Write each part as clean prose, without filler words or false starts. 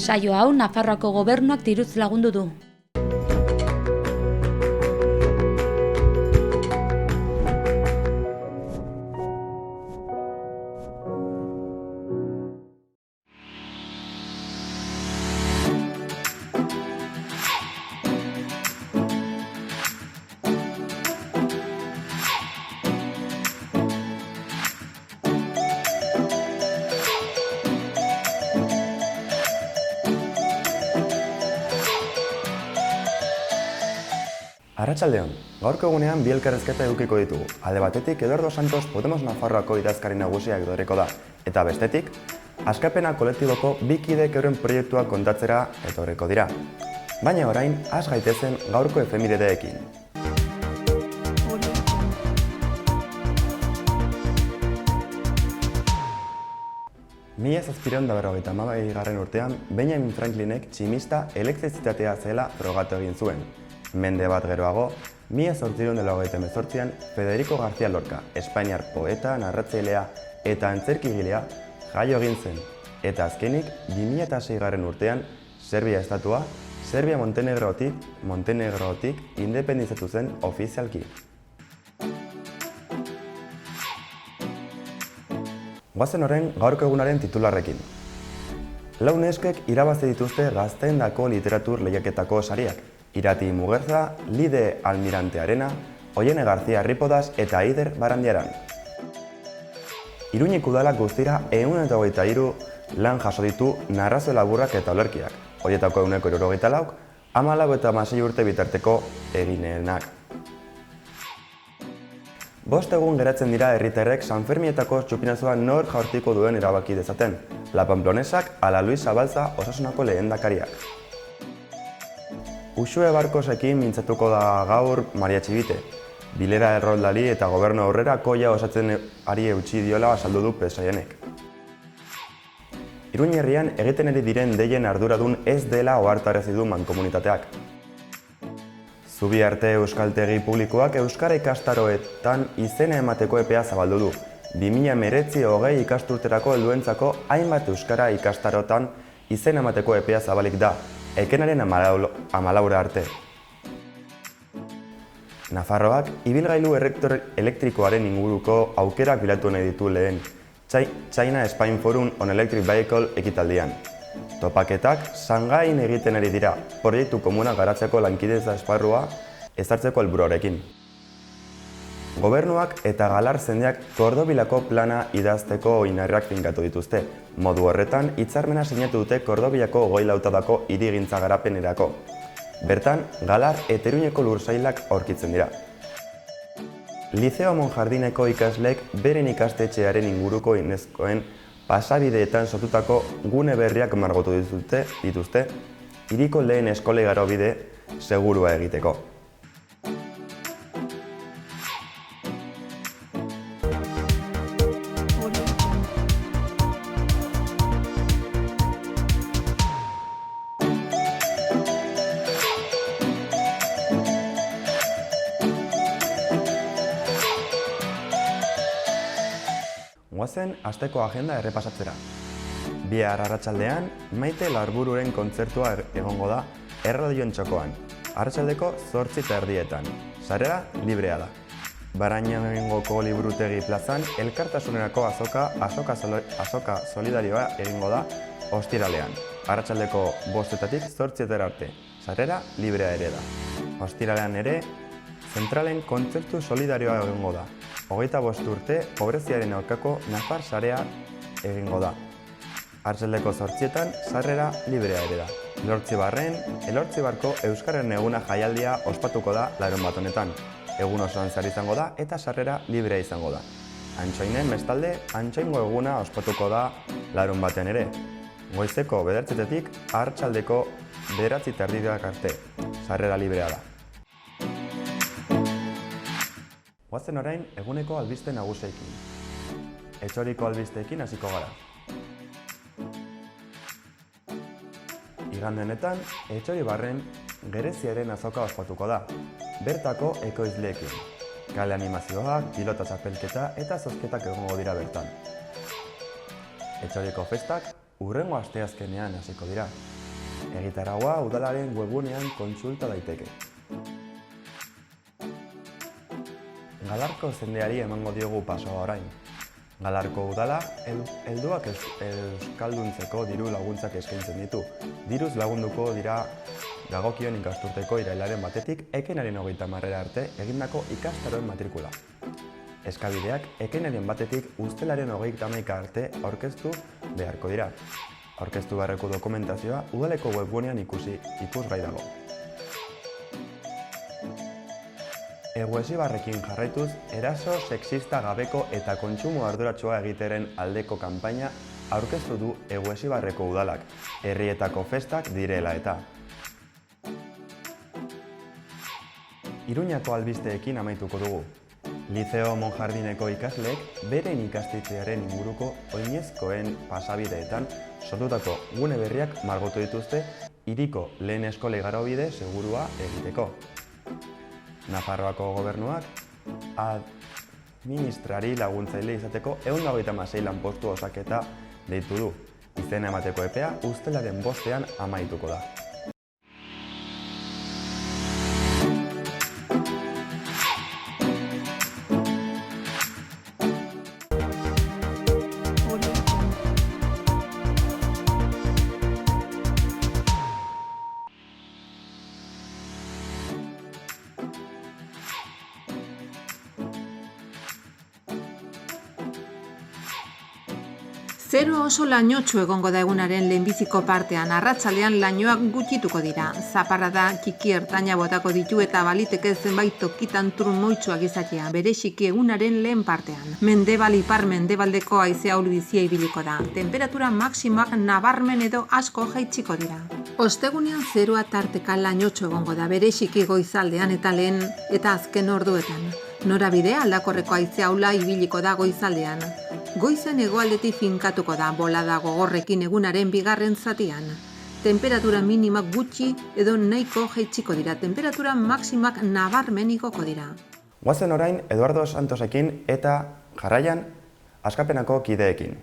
Saio hau Nafarroako gobernuak diruz lagundu du. Arratsaldeon, gaurko egunean bi elkarrizketa edukiko ditugu. Alde batetik, Eduardo Santos Podemos Nafarroako idazkari nagusiak etorriko da. Eta bestetik, Askapena kolektiboko bi kideek euren proiektuak kontatzera etorriko dira. Baina orain, has gaitezen gaurko efemerideekin. Mila zazpiehun eta berrogeita hamabigarren urtean, Benjamin Franklinek tximista elektrizitatea zela frogatu egin zuen. Mende bat geroago, 1898an Federico García Lorca, espainiar poeta, narratzailea eta antzerkigilea jaio egin zen. Eta azkenik, 2006garren urtean, Serbia estatua, Montenegrotik independizatu zen ofizialki. Goazen horren gaurko egunaren titularrekin. Lau neskek irabazi dituzte gazteendako literatur lehiaketako sariak. Irati Muguerza, Lide Almirante Arena, Oiene García Ripodas eta Aider Barandiaran. Iruñek udalak guztira 123 lan jaso ditu narrazio laburrak eta olerkiak. Horietako 174, 14 eta 16 urte bitarteko eginenak. 5 egun geratzen dira herritarrek Sanfermietako txupinazoa nor jaurtiko duen erabaki dezaten. La Pamplonesak ala Luis Zabalza Osasunako lehendakariak. Uxue Barkosekin mintzatuko da gaur Maria Txibite. Bilera erroldari eta gobernu aurrera koia osatzen ari eutsi diola azaldu du PSNek. Iruñe herrian egiten ari diren deien arduradun ez dela ohartarazi du mankomunitateak. Zubiarte euskaltegi publikoak euskara ikastaroetan izena emateko epea zabaldu du. 2019-20 ikasturterako helduentzako hainbat euskara ikastarotan izena emateko epea zabalik da. Ekenaren 14 arte. Nafarroak ibilgailu elektrikoaren inguruko aukerak bilatu nahi ditu lehen China Spain Forum on Electric Vehicle ekitaldian. Topaketak Shanghaiin egiten ari dira, proiektu komuna garatzeko lankidetza esparrua ezartzeko helburuarekin. Gobernuak eta galar zendeak Kordobilako plana idazteko oinarriak finkatu dituzte. Modu horretan, hitzarmena sinatu dute Kordobilako goi-lautadako hirigintza garapenerako. Bertan, galar eta Iruñeko lursailak aurkitzen dira. Liceo Monjardineko ikasleek beren ikastetxearen inguruko inezkoen pasabideetan sortutako gune berriak margotu dituzte, hiriko lehen eskola igarobide segurua egiteko. Goazen asteko agenda errepasatzera. Bihar arratsaldean Maite Larbururen kontzertua egongo da Erradion Txokoan. Arratsaldeko 8:30. Sarrera librea da. Barainagengoko liburutegi plazan elkartasunerako azoka solidarioa egingo da ostiralean. Arratsaldeko 5:00 8:00 arte. Sarrera librea ere da. Ostiralean ere zentralen kontzertu solidarioa egingo da. 25 urte pobreziaren aurkako Nafar sarea egingo da. Arratsaldeko 8:00 sarrera librea ere da. Elortzibarko Euskararen eguna jaialdia ospatuko da larunbat honetan. Egun osoan zehar izango da eta sarrera librea izango da. Antsoinen bestalde, Antsoingo eguna ospatuko da larunbatean ere. Goizeko 9:00 arratsaldeko 9:30 arte. Sarrera librea da. Goazen orain eguneko albiste nagusiekin. Etxoriko albisteekin hasiko gara. Igande honetan, Etxoribarren Gereziaren azoka ospatuko da. Bertako ekoizleekin. Kale animazioak, pilota txapelketa eta zozketak egongo dira bertan. Etxoriko festak hurrengo asteazkenean hasiko dira. Egitaragua udalaren webgunean kontsulta daiteke. Galarko zendeari emango diogu pasoa orain. Galarko udala helduak euskalduntzeko diru laguntzak eskaintzen ditu. Diruz lagunduko dira dagokion ikasturteko irailaren 1-tik ekainaren 30 arte egindako ikastaroen matrikula. Eskabideak ekainaren 1-tik ustelaren 31 arte aurkeztu beharko dira. Aurkeztu beharreko dokumentazioa udaleko webgunean ikusgai dago. Eguesibarrekin jarraituz, eraso sexista gabeko eta kontsumo arduratsua egiteren aldeko kanpaina aurkeztu du Eguesibarreko udalak, herrietako festak direla eta. Iruñako albisteekin amaituko dugu. Liceo Monjardineko ikasleek beren ikastetxearen inguruko oinezkoen pasabideetan sortutako gune berriak margotu dituzte hiriko lehen eskola igarobide segurua egiteko. Nafarroako gobernuak administrari laguntzaile izateko 126 lanpostu osaketa deitu du. Izena emateko epea ustelaren 5ean amaituko da. Zero oso lainotsu egongo da egunaren lehenbiziko partean, arratsaldean lainoak gutxituko dira. Zaparrada txiki ertaina botako ditu eta baliteke zenbait tokitan trumoitsuak izatea, bereziki egunaren lehen partean. Mendebal ipar mendebaldeko haize ahul-bizia ibiliko da. Temperatura maximoak nabarmen edo asko jaitsiko dira. Ostegunean zeroa tarteka lainotsu egongo da, bereziki goizaldean eta lehen eta azken orduetan. Norabidea aldakorreko haize ahula ibiliko da goizaldean. Goizen hegoaldetik finkatuko da, bolada gogorrekin egunaren bigarren zatian. Temperatura minimak gutxi edo nahiko jaitsiko dira, temperatura maximak nabarmen igoko dira. Goazen orain Eduardo Santosekin eta jarraian Askapenako kideekin.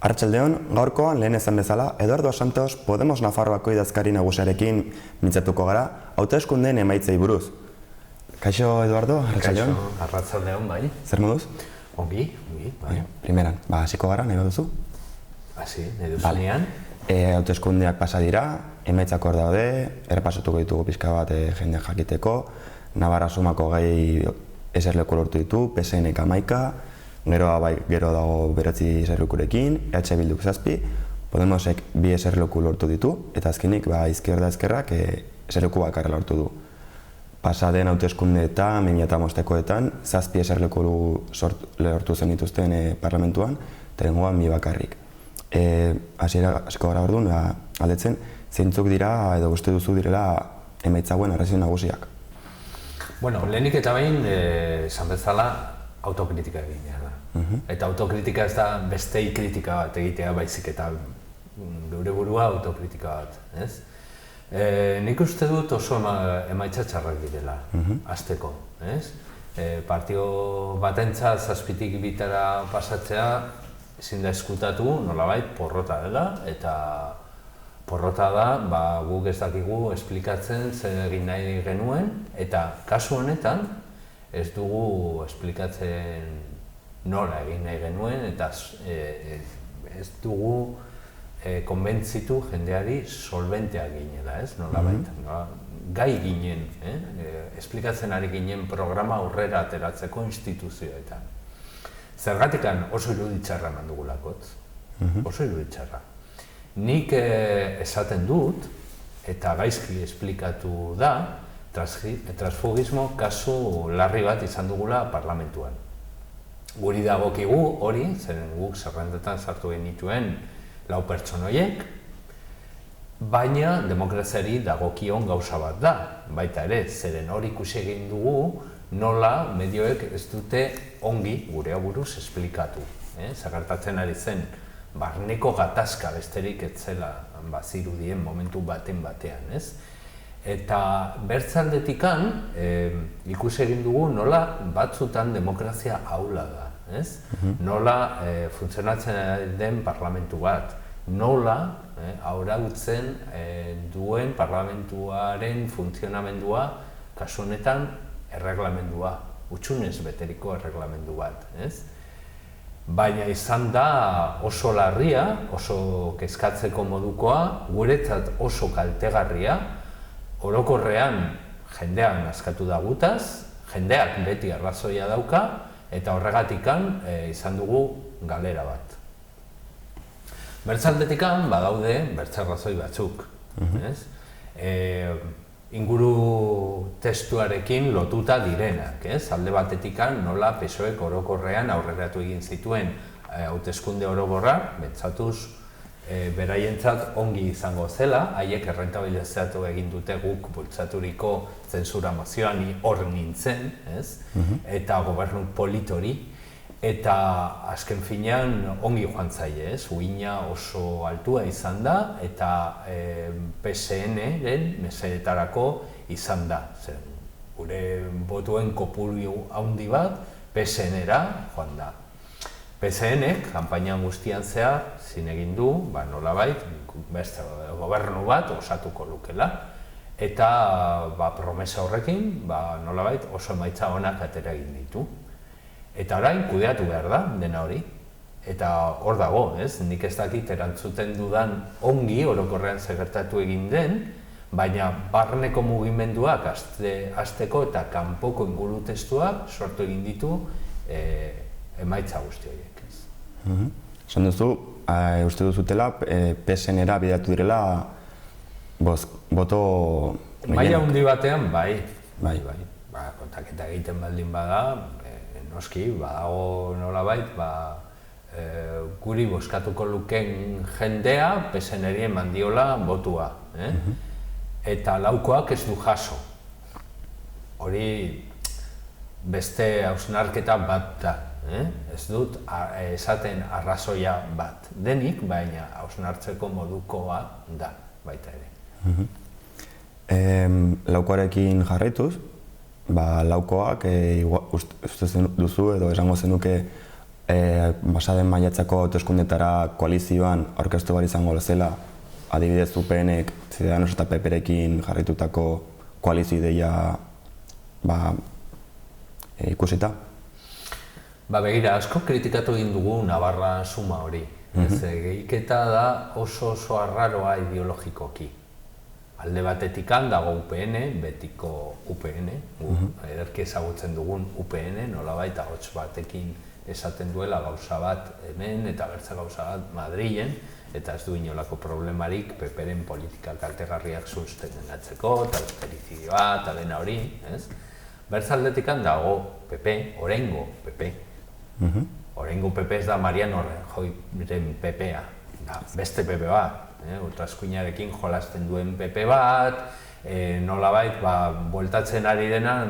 Arratsaldeon, gaurkoan lehen esan bezala, Eduardo Santos Podemos Nafarroako idazkari nagusiarekin mintzatuko gara, hauteskundeen emaitzei buruz. Kaixo, Eduardo, arratsaldeon. Kaixo, arratsaldeon, bai. Zer moduz? Ongi, bai. Primeran, hasiko gara, nahi baduzu? Hasi, nahi duzunean. Hauteskundeak pasa dira, emaitzak hor daude, errepasatuko ditugu pixka bat jende jakiteko, Navarra sumako gai eserleku lortu ditu, PSNek 11, gero dago 9 eserlekurekin, EH Bilduk 7, Podemosek 2 eserleku lortu ditu, eta azkenik izquierda ezkerrak eserleku bakarra lortu du. Pasa den hauteskundeetan, 2005etan, 7 eserleku lortu zen dituzten parlamentuan, eta lengoan 2 bakarrik. Hasiko gara orduan, aldetzen, zeintzuk dira edo uste duzu direla emaitzauen arrazio nagusiak? Bueno, lehenik eta behin, esan bezala, autokritika egitea da. Eta autokritika ez da bestei kritika bat egitea, baizik eta geure burua autokritika bat, ez? Nik uste dut oso emaitza txarrak direla, hasteko, ez? Partio batentzat 7tik 2 pasatzea ezin da eskutatu, nolabait porrota dela, eta porrota da, guk ez dakigu esplikatzen zer egin nahi genuen, eta kasu honetan ez dugu esplikatzen nola egin nahi genuen, eta ez dugu konbentzitu jendeari solventeak ginela, ez? Nolabait, gai ginen, esplikatzen ari ginen programa aurrera ateratzeko instituzioetan. Zergatikan oso iruditxarra eman dugulakot, oso iruditxarra. Nik esaten dut, eta gaizki esplikatu da, transfugismo kasu larri bat izan dugula parlamentuan. Guri dagokigu hori, zeren guk zerrendetan sartu genituen 4 pertsonoiek, baina demokraziari dagokion gauza bat da, baita ere, zeren hori ikusi egin dugu nola medioek ez dute ongi gure aburuz esplikatu. Zer gertatzen ari zen barneko gatazka besterik etzela bazirudien momentu batean, ez? Eta bertzaldetikan ikusi egin dugu nola batzutan demokrazia ahula da, ez? Nola funtzionatzen den parlamentu bat, nola arautzen duen parlamentuaren funtzionamendua, kasu honetan erreglamendua, hutsunez beteriko erreglamendu bat, ez? Baina izan da oso larria, oso kezkatzeko modukoa, guretzat oso kaltegarria, orokorrean jendean askatu da gutaz, jendeak beti arrazoia dauka, eta horregatikan izan dugu galera bat. Bertzaldetikan badaude bertzarrazoi batzuk, ez? Inguru testuarekin lotuta direnak, ez? Alde batetikan nola PSOEk orokorrean aurreratu egin zituen hauteskunde orokorrak, pentsatuz beraientzat ongi izango zela, haiek errentabilizatu egin dute guk bultzaturiko zentsura mozioan hor nintzen, ez? Eta gobernu politori, eta azken finean ongi joan zaie, ez? Uina oso altua izan da, eta PSN-ren mesedetarako izan da. Gure botuen kopuru handi bat PSN-era joan da. PSN-ek, kanpainan guztian zehar, zin egin du, nolabait, beste gobernu bat osatuko lukela, eta promesa horrekin, nolabait, oso emaitza onak atera egin ditu. Eta orain, kudeatu behar da, dena hori. Eta hor dago, ez? Nik ez dakit erantzuten dudan ongi orokorrean gertatu egin den, baina barneko mugimenduak hasteko eta kanpoko inguru testuak sortu egin ditu emaitza guzti horiek, ez? Esan duzu, uste duzutela, PSN-era bidatu direla boto... Maila handi batean, bai. Kontaketa egiten baldin bada, noski, badago nolabait, guri bozkatuko luken jendea PSN-eri eman diola botua. Eta laukoak ez du jaso. Hori beste hausnarketa bat da. Ez dut esaten arrazoia bat denik, baina hausnartzeko modukoa da baita ere. Laukoarekin jarraituz, laukoak uste duzu edo esango zenuke pasaden maiatzako hauteskundetara koalizioan aurkeztu behar izango zela, adibidez UPN-ek Ciudadanos eta PP-rekin jarraitutako koalizio ideia ikusita? Begira, asko kritikatu egin dugu Navarra suma hori. Gehiketa da oso arraroa ideologikoki. Alde batetikan dago UPN, betiko UPN, ederki ezagutzen dugun UPN, nolabait ahots batekin esaten duela gauza bat hemen eta bertza gauza bat Madrilen, eta ez du inolako problemarik PP-ren politika kaltegarriak sustengatzeko, eta austerizidioa, eta dena hori, ez? Bertzaldetikan dago PP, oraingo PP. Oraingo PP ez da Mariano Rajoyren PP-a, beste PP bat. Ultraeskuinarekin jolasten duen PP bat, nolabait, bueltatzen ari dena,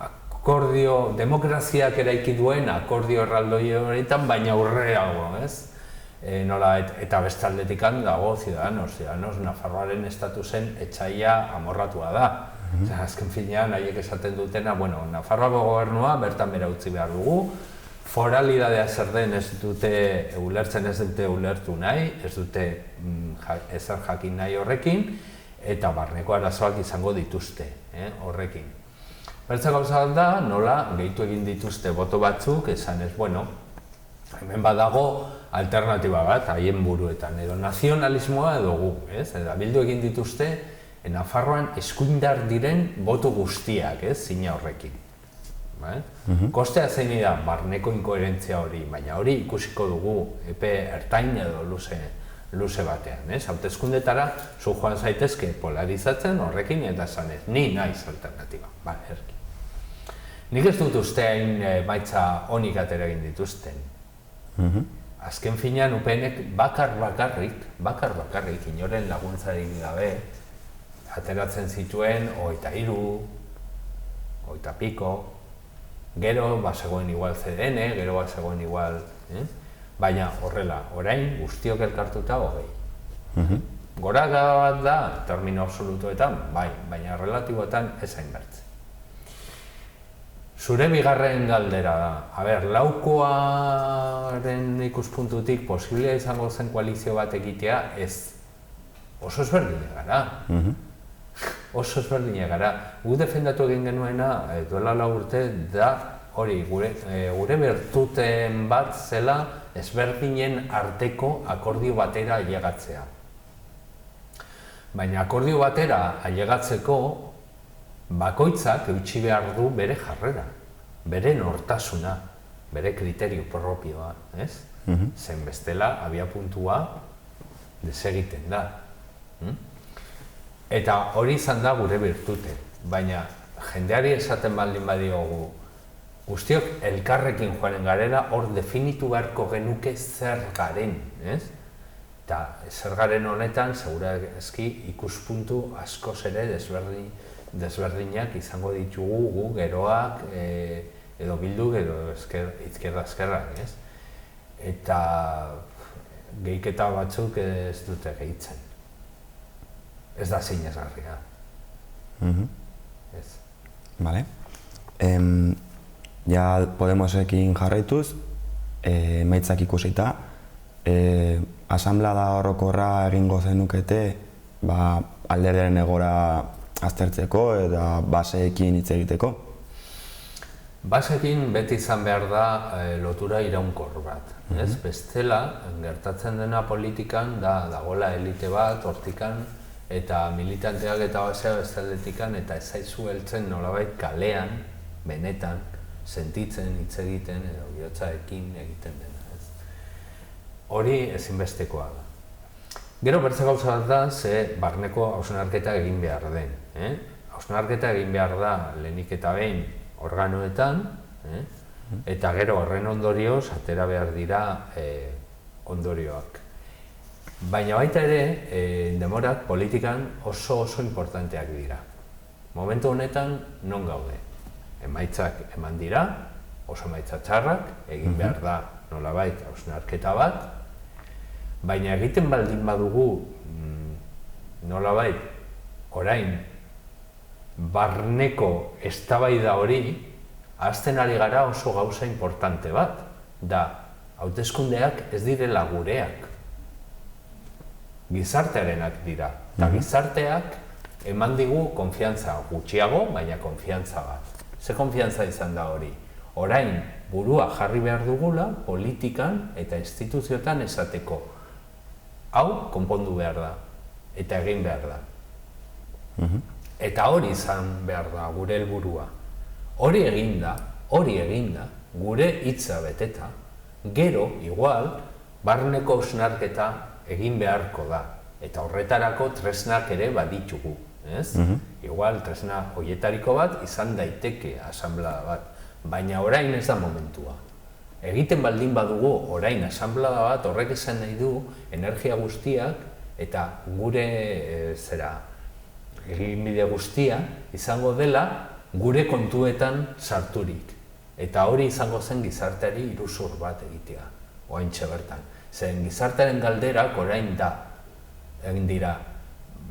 akordio, demokraziak eraiki duen akordio erraldoi horretan, baina aurreago, ez? Nolabait, eta bestaldetikan dago Ciudadanos Nafarroaren estatusen etxaia amorratua da. Azken finean, haiek esaten dutena, Nafarroako gobernua bertan bera utzi behar dugu, foralidadea zer den ez dute ulertzen, ez dute ulertu nahi, ez dute ezer jakin nahi horrekin, eta barneko arazoak izango dituzte horrekin. Bertza gauza da, nola gehitu egin dituzte boto batzuk, esan ez, hemen badago alternatiba bat, haien buruetan, edo nazionalismoa edo gu, eta bildu egin dituzte Nafarroan eskuindar diren boto guztiak, zina horrekin. Kostea zein da barneko inkoherentzia hori, baina hori ikusiko dugu epe ertain edo luze batean. Hauteskundetara zu joan zaitezke polarizatzen horrekin eta esan ez, ni naiz alternatiba. Nik ez dut uste hain maitza honik atera egin dituzten. Azken finean UPN-ek bakarrik inoren laguntzarik gabe ateratzen zituen 23, 20 piko, Gero bazegoen igual CDN, gero bazegoen igual... Baina horrela, orain guztiok elkartuta 20. Goraka bat da, termino absolutuetan, bai, baina relatiboetan ez hainbertze. Zure bigarren galdera da, laukoaren ikuspuntutik posiblea izango zen koalizio bat egitea ez. Oso ezberdinak gara. Oso ezberdinak gara. Gu defendatu egin genuena, duela 4 urte, da hori, gure bertuten bat zela ezberdinen arteko akordio batera ailegatzea. Baina akordio batera ailegatzeko bakoitzak eutsi behar du bere jarrera, bere nortasuna, bere kriterio propioa, ez? Zen bestela abiapuntua desegiten da. Eta hori izan da gure bertute, baina jendeari esaten baldin badiogu, guztiok elkarrekin joaren garela hor definitu beharko genuke zer garen, ez? Eta zer garen honetan, segurazki ikuspuntu askoz ere desberdinak izango ditugu gu geroak edo bilduk edo izquierda-eskerrak, ez? Eta gehiketa batzuk ez dute gehitzen. Ez da sinesgarria. Ez. Vale. Ja Podemosekin jarraituz, emaitzak ikusita, asanblada orokorra egingo zenukete alderdiaren egora aztertzeko eta baseekin hitz egiteko? Baseekin beti izan behar da lotura iraunkor bat. Bestela, gertatzen dena politikan dagoela elite bat, hortikan, eta militanteak eta basea bestaletikan, eta ez zaizu heltzen nolabait kalean, benetan, sentitzen, hitz egiten, edo bihotzaekin egiten dena. Hori ezinbestekoa da. Gero bertze gauza bat da, ze barneko hausnarketa egin behar den. Hausnarketa egin behar da lehenik eta behin organoetan, eta gero horren ondorioz atera behar dira ondorioak. Baina baita ere, demorak politikan oso importanteak dira. Momentu honetan non gaude. Emaitzak eman dira, oso emaitza txarrak, egin behar da nolabait hausnarketa bat, baina egiten baldin badugu nolabait orain barneko eztabaida hori ahazten ari gara oso gauza importante bat, da hauteskundeak ez direla gureak, gizartearenak dira, eta gizarteak eman digu konfiantza gutxiago, baina konfiantza bat. Ze konfiantza izan da hori? Orain burua jarri behar dugula politikan eta instituzioetan esateko. Hau konpondu behar da, eta egin behar da. Eta hori izan behar da gure helburua. Hori eginda, gure hitza beteta, gero, igual, barneko hausnarketa egin beharko da. Eta horretarako tresnak ere baditugu. Igual, tresna horietariko bat izan daiteke asanblada bat. Baina orain ez da momentua. Egiten baldin badugu orain asanblada bat horrek esan nahi du energia guztiak eta gure eginbide guztia izango dela gure kontuetan sarturik. Eta hori izango zen gizarteari iruzur bat egitea, oraintxe bertan. Zen gizartearen galderak orain egin dira.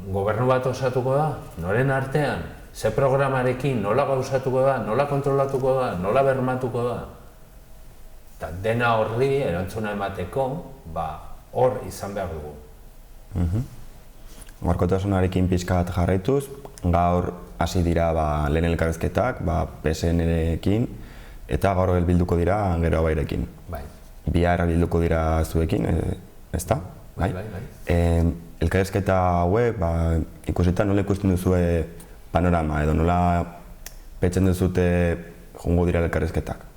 Gobernu bat osatuko da, noren artean, ze programarekin nola gauzatuko da, nola kontrolatuko da, nola bermatuko da. Eta dena horri erantzuna emateko, hor izan behar dugu. Gaurkotasunarekin pixka bat jarraituz, gaur hasi dira lehen elkarrizketak, PSN-ekin, eta gaur bilduko dira Gero Abairekin. Bihar bilduko dira zuekin, ezta? Bai. Elkarrizketa hauek, ikusita nola ikusten duzue panorama, edo nola petzen duzute joango dira elkarrizketak?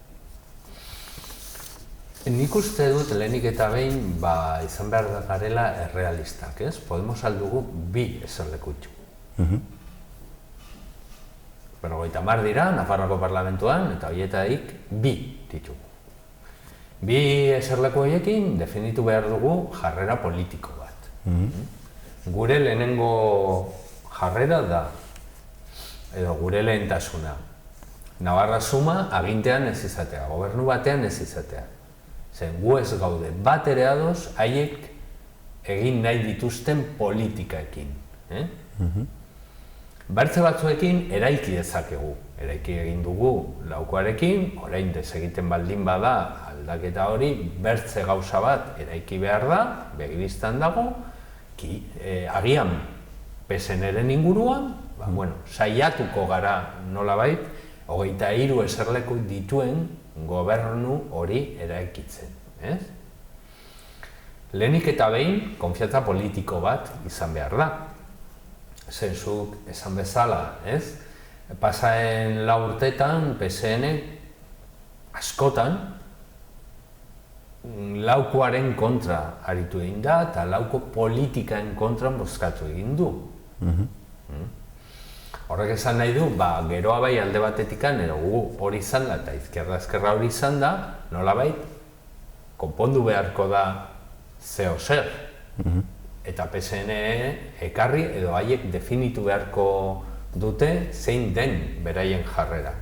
Nik uste dut lehenik eta behin izan behar garela errealistak, ez? Podemos aldugu bi eserlekutxu. 50 dira, Nafarroako Parlamentuan, eta horietaik bi ditugu. Bi eserleku horiekin definitu behar dugu jarrera politiko bat. Gure lehenengo jarrera da, edo gure lehentasuna, Navarra Suma agintean ez izatea, gobernu batean ez izatea. Zen gu ez gaude bat ere ados haiek egin nahi dituzten politikaekin. Bertze batzuekin eraiki dezakegu. Eraiki egin dugu laukoarekin, orain desegiten baldin bada aldaketa hori, bertze gauza bat eraiki behar da, begibistan dago, agian PSN-ren inguruan, saiatuko gara nolabait, 23 eserleku dituen gobernu hori eraikitzen. Lehenik eta behin, konfiantza politiko bat izan behar da. Zenzuk esan bezala, pasaen 4 urtetan, PSN askotan laukoaren kontra aritu egin da eta lauko politikaen kontra bozkatu egin du. Horrek esan nahi du, geroa bai alde batetikan, edo hori izan da eta izquierda hori izan da, nolabait, konpondu beharko da zeo zer. Eta PSN ekarri edo haiek definitu beharko dute zein den beraien jarrera.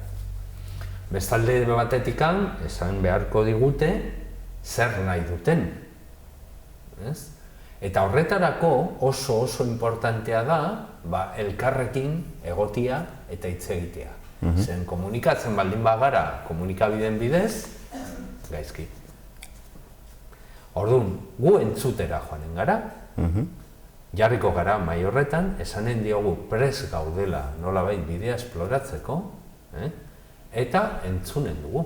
Bestalde batetikan, esan beharko digute zer nahi duten. Eta horretarako oso importantea da elkarrekin egotia eta hitz egitea. Zen komunikatzen baldin bagara komunikabideen bidez, gaizki. Orduan, gu entzutera joanen gara, jarriko gara mai horretan, esanen diogu prest gaudela nolabait bidea esploratzeko, eta entzunen dugu.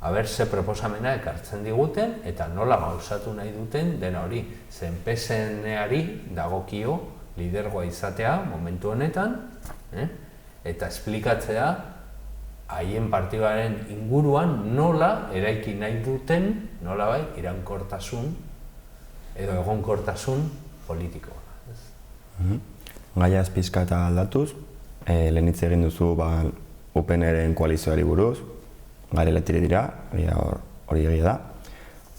Aber ze proposamena ekartzen diguten eta nola gauzatu nahi duten dena hori. Zen PSN-ari dagokio lidergoa izatea momentu honetan, eta esplikatzea haien partidaren inguruan nola eraiki nahi duten nolabait iraunkortasun edo egonkortasun politikoa. Gaia ez pixka eta aldatuz, lehen hitz egin duzu UPN-ren koalizioari buruz, garela tire dira, hori egia da.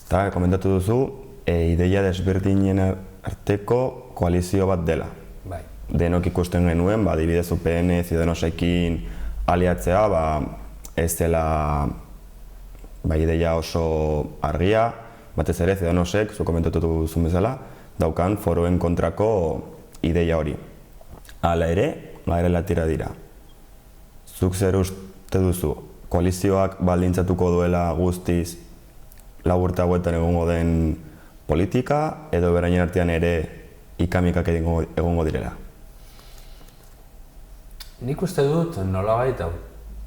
Eta komentatu duzu, ideia desberdinen arteko koalizio bat dela. Denok ikusten genuen, adibidez UPN, Ciudadanosekin aliatzea, ez dela ideia oso argia, batez ere Ciudadanosek, zu komentatu duzun bezala, daukan foroen kontrako ideia hori. Hala ere, garela tira dira. Zuk zer uste duzu, koalizioak baldintzatuko duela guztiz 4 urte hauetan egongo den politika, edo beraien artean ere ikamikak egongo direla? Nik uste dut nolabait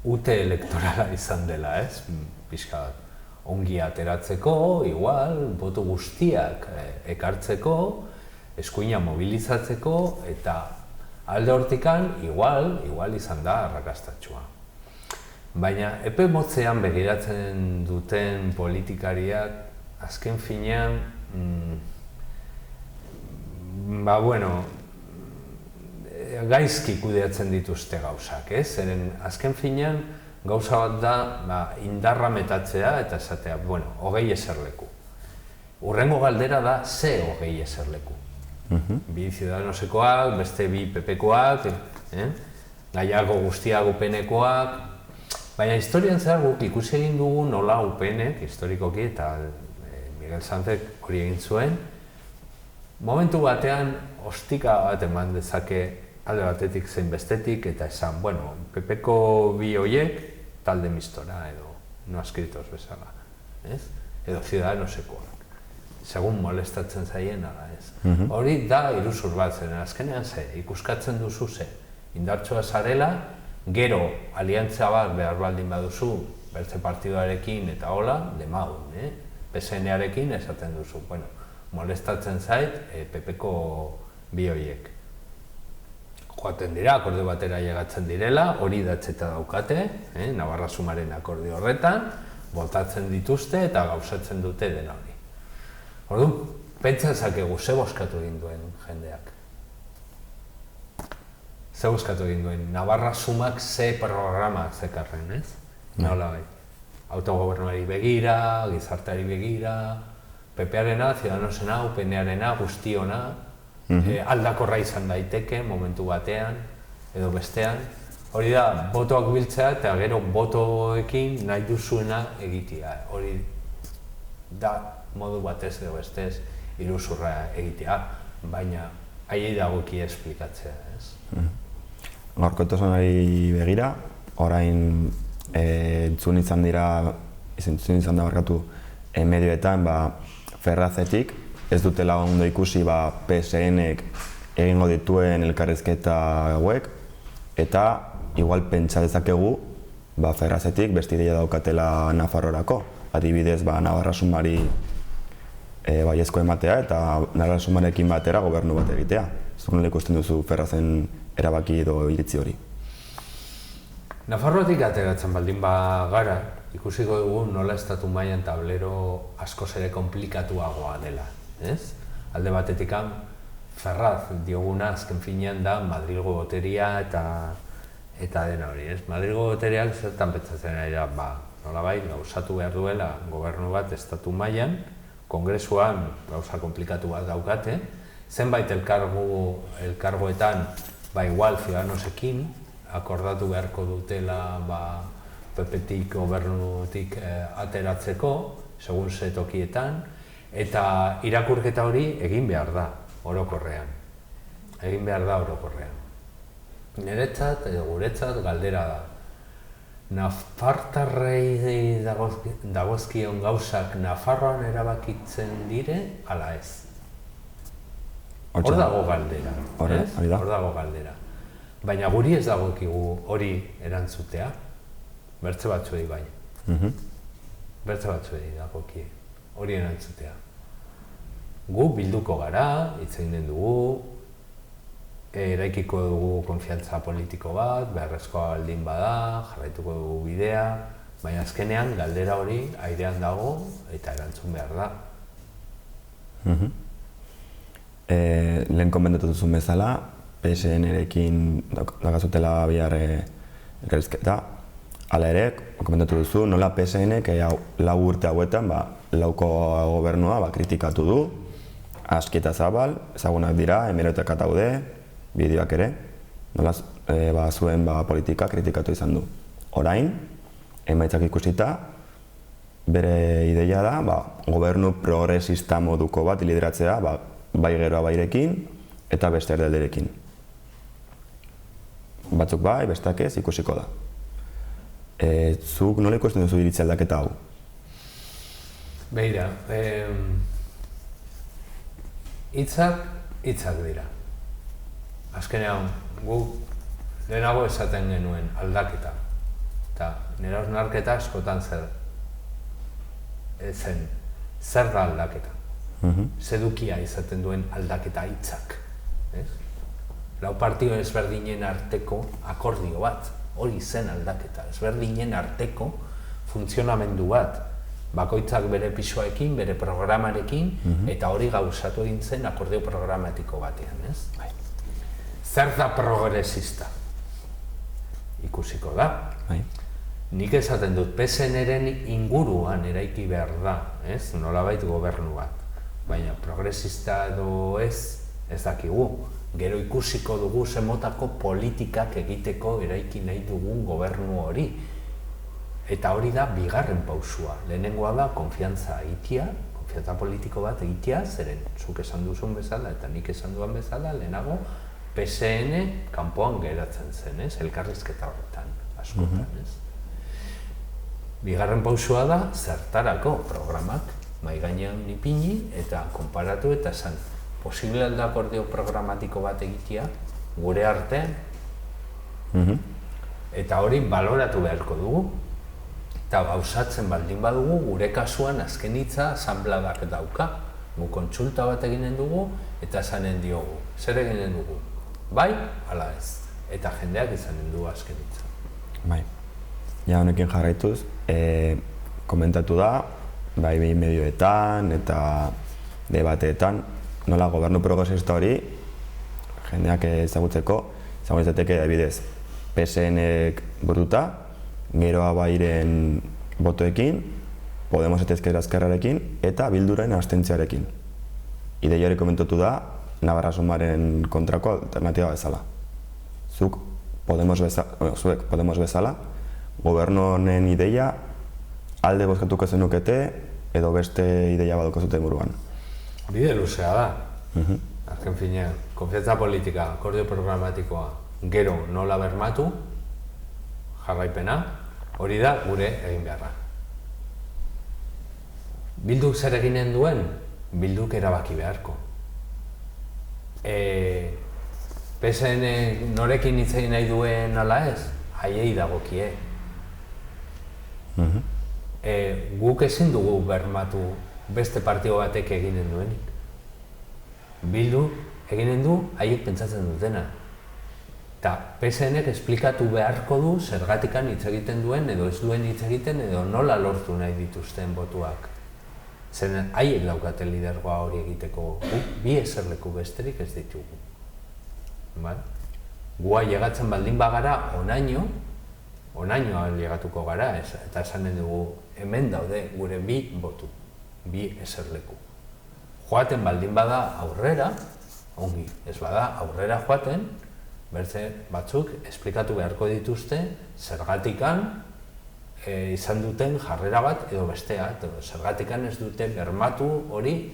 ute elektorala izan dela, pixka bat. Ongi ateratzeko, igual, boto guztiak ekartzeko, eskuina mobilizatzeko, eta alde hortikan, igual izan da arrakastatxua. Baina, epe motzean begiratzen duten politikariak, azken finean, gaizki kudeatzen dituzte gauzak, Zeren, azken finean, gauza bat da indarra metatzea eta esatea, 20 eserleku. Urrengo galdera da, ze 20 eserleku. 2 Ciudadanosekoak, beste 2 PP-koak, gaiago guztiak UPN-koak. Baina historian zehar guk ikusi egin dugu nola UPN-ek, historikoki, eta Miguel Sanzek hori egin zuen, momentu batean ostika bat eman dezake alde batetik zein bestetik, eta esan, PP-ko 2 horiek talde mistora edo no adscritos bezala, edo Ciudadanosekoak, segun molestatzen zaien ala ez. Hori da iruzur bat zen, azkenean ikuskatzen duzu indartsua zarela, gero aliantzia bat behar baldin baduzu, bertze partidoarekin eta hola, demagun, PSN-arekin esaten duzu, molestatzen zait PP-ko 2 horiek. Joaten dira, akordio batera llegatzen direla, hori datzeta daukate, Navarra Sumaren akordio horretan, botatzen dituzte eta gauzatzen dute dena hori. Orduan, pentsa ezakegu, ze bozkatu egin duen jendeak. Ze bozkatu egin duen, Navarra Sumak ze programak zekarren, ez? Nola bai. Autogobernuari begira, gizarteari begira, PP-arena, Ciudadanosena, UPN-arena, guztiona, aldakorra izan daiteke momentu batean edo bestean, Hori da, botoak biltzea eta gero botoekin nahi duzuena egitea. Hori da modu batez edo bestez iruzurra egitea, baina haiei dagokie esplikatzea, ez? Gaurkotasunari begira, orain entzun izan da barkatu medioetan Ferrazetik ez dutela ondo ikusi PSNek egingo dituen elkarrizketa hauek, eta igual pentsa dezakegu Ferrazetik beste ideia daukatela Nafarroarako. Adibidez, Navarra Sumari baiezko ematea eta Navarra Sumarekin batera gobernu bat egitea. Zuk nola ikusten duzu Ferrazen erabaki edo iritzi hori? Nafarroatik ateratzen baldin gara, ikusiko dugu nola estatu mailan tablero askoz ere komplikatuagoa dela, ez? Alde batetik Ferraz dioguna azken finean da Madrilgo boteria eta dena hori, ez? Madrilgo boteriak zertan pentsatzen ari da, nolabait gauzatu behar duela gobernu bat estatu mailan, kongresuan gauza komplikatu bat daukate, zenbait elkargoetan igual Ciudadanosekin akordatu beharko dutela PP-tik gobernutik ateratzeko, segun ze tokietan, eta irakurketa hori egin behar da orokorrean. Egin behar da orokorrean. Niretzat edo guretzat galdera da. Nafartarrei dagozkion gauzak Nafarroan erabakitzen dire, ala ez? Hor dago galdera. Hor dago galdera. Baina guri ez dagokigu hori erantzutea, bertze batzuei bai. Bertze batzuei dagoki hori erantzutea. Gu bilduko gara, hitz egiten dugu, eraikiko dugu konfiantza politiko bat, beharrezkoa baldin bada, jarraituko dugu bidea, baina azkenean galdera hori airean dago eta erantzun behar da. Lehen komentatu duzun bezala, PSN-erekin dakazutela bihar elkarrizketa. Hala ere, komentatu duzu, nola PSN-ek 4 urte hauetan lauko gobernua kritikatu du, aski eta zabal, ezagunak dira, hemerotekak daude, bideoak ere, nola zuen politika kritikatu izan du. Orain, emaitzak ikusita, bere ideia da gobernu progresista moduko bat lideratzea, bai geroa bairekin eta beste erdelderekin. Batzuk bai, bestak ez, ikusiko da. Zuk nola ikusten duzu iritzi aldaketa hau? Beira, hitzak dira. Azkenean, guk lehenago esaten genuen aldaketa. Eta nire hausnarketa askotan zer da aldaketa. Sedukia izaten duen aldaketa hitzak. Lau partio ezberdinen arteko akordio bat, hori zen aldaketa. Ezberdinen arteko funtzionamendu bat, bakoitzak bere pisoekin, bere programarekin, eta hori gauzatu egin zen akordio programatiko batean, ez? Zer da progresista? Ikusiko da. Nik esaten dut, PSN-eren inguruan eraiki behar da, ez? Nolabait gobernu bat. Baina progresista edo ez dakigu. Gero ikusiko dugu zenmotako politikak egiteko eraiki nahi dugun gobernu hori. Eta hori da bigarren pausua. Lehenengoa da konfiantza egitea, konfiantza politiko bat egitea, zeren zuk esan duzun bezala eta nik esan duan bezala, lehenago PSN kanpoan geratzen zen, ez? Elkarrizketa horretan, askotan, ez? Bigarren pausua da zertarako programak mahai gainean ipini eta konparatu eta esan posible alda akordio programatiko bat egitea gure artean eta hori baloratu beharko dugu eta gauzatzen baldin badugu gure kasuan azken hitza asanbladak dauka. Gu kontsulta bat eginen dugu eta esanen diogu. Zer eginen dugu? Bai, ala ez. Eta jendeak izanen du azken hitza. Bai. Ja, honekin jarraituz, komentatu da, bai medioetan eta debateetan, nola gobernu progresista hori, jendeak ezagutzeko, izango izateke adibidez, PSN-ek buruta, geroa bairen botoekin, Podemos eta Ezkerrarekin eta Bilduren abstentziarekin. Ideia hori komentatu da, Navarra Sumaren kontrako alternatiba bezala. Zuk zuek Podemos bezala, gobernu honen ideia alde bozkatuko zenukete edo beste ideia baduko zuten buruan. Bide luzea da. Azken finean, konfiantza politika, akordio programatikoa, gero nola bermatu, jarraipena, hori da gure egin beharra. Bilduk zer eginen duen? Bilduk erabaki beharko. PSN norekin hitz egin nahi duen ala ez? Haiei dagokie. Guk ezin dugu bermatu beste partio batek eginen duenik. Bildu eginen du haiek pentsatzen dutena. Eta PSNek esplikatu beharko du zergatikan hitz egiten duen edo ez duen hitz egiten edo nola lortu nahi dituzten botuak. Zen haiek daukate lidergoa hori egiteko, bi eserleku besterik ez ditugu. Gua llegatzen baldin bagara onaino llegatuko gara, eta esanen dugu hemen daude gure bi botu, bi eserleku. Joaten baldin bada aurrera, ongi, ez bada aurrera joaten, bertze batzuk esplikatu beharko dituzte zergatikan izan duten jarrera bat edo bestea, zergatikan ez dute bermatu hori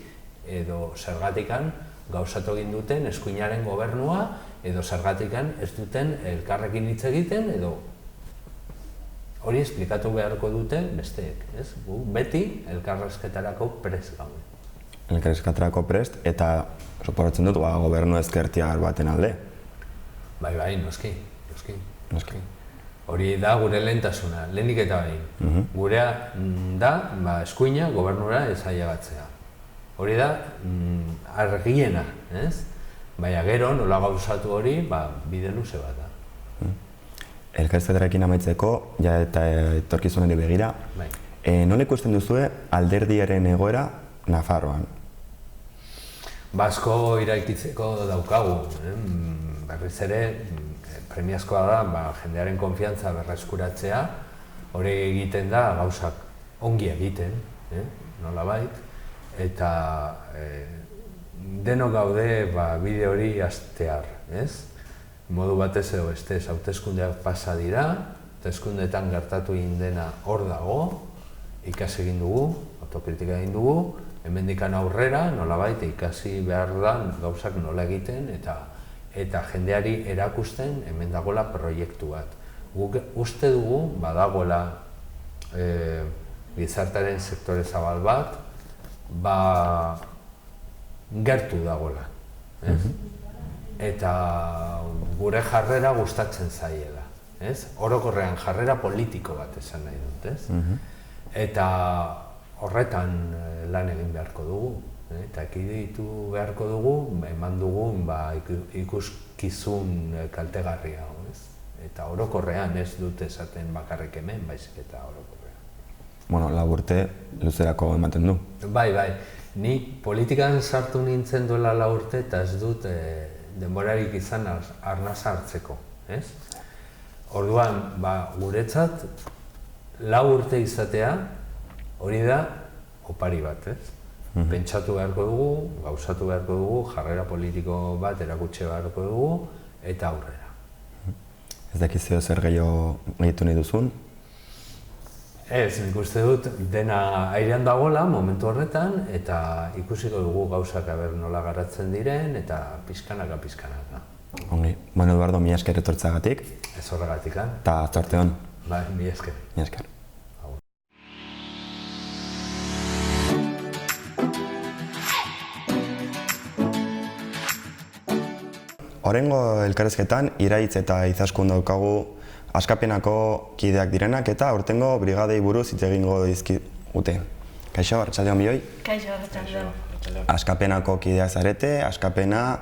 edo zergatikan gauzatu egin duten eskuinaren gobernua edo zergatikan ez duten elkarrekin hitz egiten edo hori esplikatu beharko dute besteek, ez? Gu beti elkarrizketarako prest gaude. Elkarrizketarako prest eta suposatzen dut gobernu ezkertiar baten alde. Bai, noski. Hori da gure lehentasuna, lehenik eta behin. Gurea da eskuina gobernura ez ailegatzea. Hori da argiena, ez? Baina gero nola gauzatu hori bide luze bat da. Elkarrizketarekin amaitzeko, ja eta etorkizunari begira, nola ikusten duzue alderdiaren egoera Nafarroan? Asko iraikitzeko daukagu, berriz ere premiazkoa da jendearen konfiantza berreskuratzea, hori egiten da gauzak ongi egiten, nolabait, eta denok gaude bide hori hastear, ez? Modu batez edo bestez, hauteskundeak pasa dira, hauteskundeetan gertatu egin dena hor dago, ikasi egin dugu, autokritika egin dugu, hemendikan aurrera, nolabait, ikasi behar da gauzak nola egiten eta jendeari erakusten hemen dagoela proiektu bat. Guk uste dugu badagoela gizartearen sektore zabal bat, gertu dagoela. Eta gure jarrera gustatzen zaiela. Orokorrean jarrera politiko bat esan nahi dut, ez? Eta horretan lan egin beharko dugu. Eta ekiditu beharko dugu, eman dugun ikuskizun kaltegarria. Eta orokorrean ez dut esaten bakarrik hemen, baizik eta orokorrean. Bueno, lau urte luzerako ematen du. Bai, ni politikan sartu nintzen duela 4 urte eta ez dut denborarik izan arnasa hartzeko. Orduan, guretzat 4 urte izatea hori da opari bat, ez? Pentsatu beharko dugu, gauzatu beharko dugu, jarrera politiko bat erakutsi beharko dugu, eta aurrera. Ez dakizio zer gehiago egitu nahi duzun? Ez, nik uste dut dena airean dagoela momentu horretan, eta ikusiko dugu gauzak nola garatzen diren, eta pizkanaka. Ongi, bueno, Eduardo, mila esker etortzeagatik. Ez horregatik, Eta zorte hon. Bai, mila esker. Mila esker. Horrengo elkarrizketan, Iraitz eta Izaskun daukagu Askapenako kideak direnak eta aurtengo brigadei buruz hitz egingo dizkigute. Kaixo, arratsaldeon bioi? Kaixo, arratsaldeon. Askapenako kideak zarete, Askapena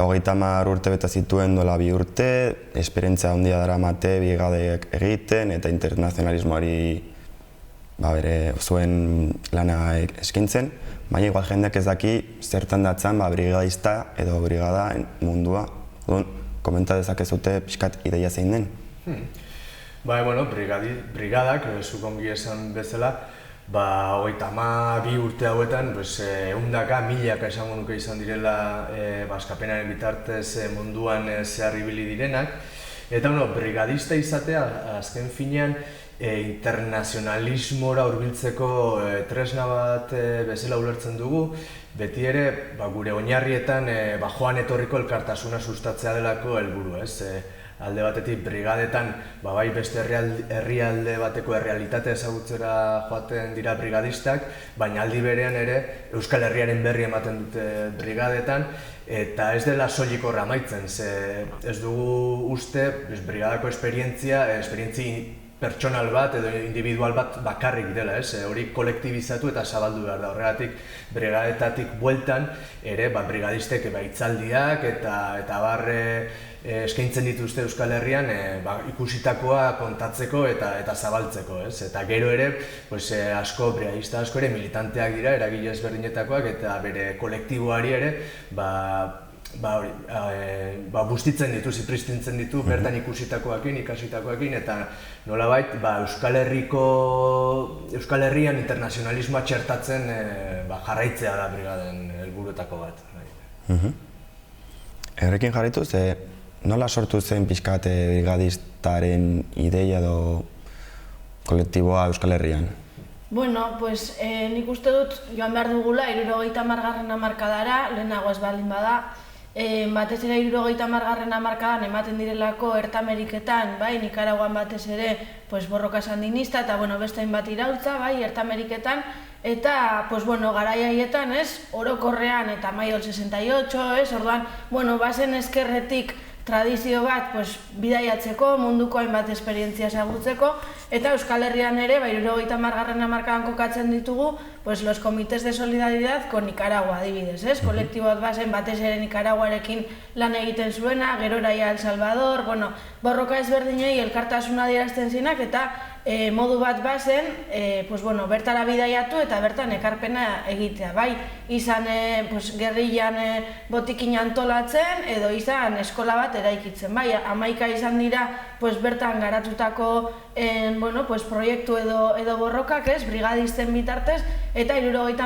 30 urte bete zituen duela 2 urte, esperientzia handia daramate brigadeek egiten eta internazionalismoari bere zuen lana eskaintzen. Baina igual jendeak ez daki zertan datzan brigadista edo brigada mundua. Komenta dezakezute pixkat ideia zein den? Brigadak, zuk ongi esan bezala, 32 urte hauetan, ehundaka, milaka esango nuke izan direla Askapenaren bitartez munduan zehar ibili direnak. Eta, brigadista izatea, azken finean, internazionalismora hurbiltzeko tresna bat bezala ulertzen dugu, beti ere gure oinarrietan joan etorriko elkartasuna sustatzea delako helburu, ez? Alde batetik brigadetan bai beste herrialde bateko errealitatea ezagutzera joaten dira brigadistak, baina aldi berean ere Euskal Herriaren berri ematen dute brigadetan, eta ez dela soilik horra amaitzen, ez dugu uste brigadako esperientzia pertsonal bat edo individual bat bakarrik dela, hori kolektibizatu eta zabaldu behar da. Horregatik, brigadetatik bueltan ere brigadistek hitzaldiak eta eskaintzen dituzte Euskal Herrian ikusitakoa kontatzeko eta zabaltzeko, eta gero ere brigadista asko ere militanteak dira, eragile ezberdinetakoak, eta bere kolektiboari ere bustitzen ditu, zipristintzen ditu bertan ikusitakoekin, ikasitakoekin, eta nolabait Euskal Herrian internazionalismoa txertatzen jarraitzea da brigaden helburuetako bat. Horrekin jarraituz, nola sortu zen pixkat brigadistaren ideia edo kolektiboa Euskal Herrian? Bueno, pues nik uste dut joan behar dugula 70. hamarkadara, lehenago ez baldin bada. Batez ere 70. hamarkadan ematen direlako Ertameriketan, Nikaraguan batez ere borroka sandinista eta beste hainbat iraultza, Ertameriketan, eta garai haietan, orokorrean eta maio del 68, orduan, bazen ezkerretik tradizio bat bidaiatzeko, munduko hainbat esperientzia ezagutzeko, eta Euskal Herrian ere, 70. hamarkadan kokatzen ditugu, los comités de solidaridad con Nicaragua, adibidez, kolektibo bat bazen batez ere Nicaraguarekin lan egiten zuena, gerora El Salvador, borroka ezberdinei elkartasuna adierazten zinak, eta modu bat bazen, bertara bidaiatu eta bertan ekarpena egitea, izan gerrillan botikin antolatzen edo izan eskola bat eraikitzen, 11 izan dira bertan garatutako proiektu edo borrokak, brigadisten bitartez, eta 70.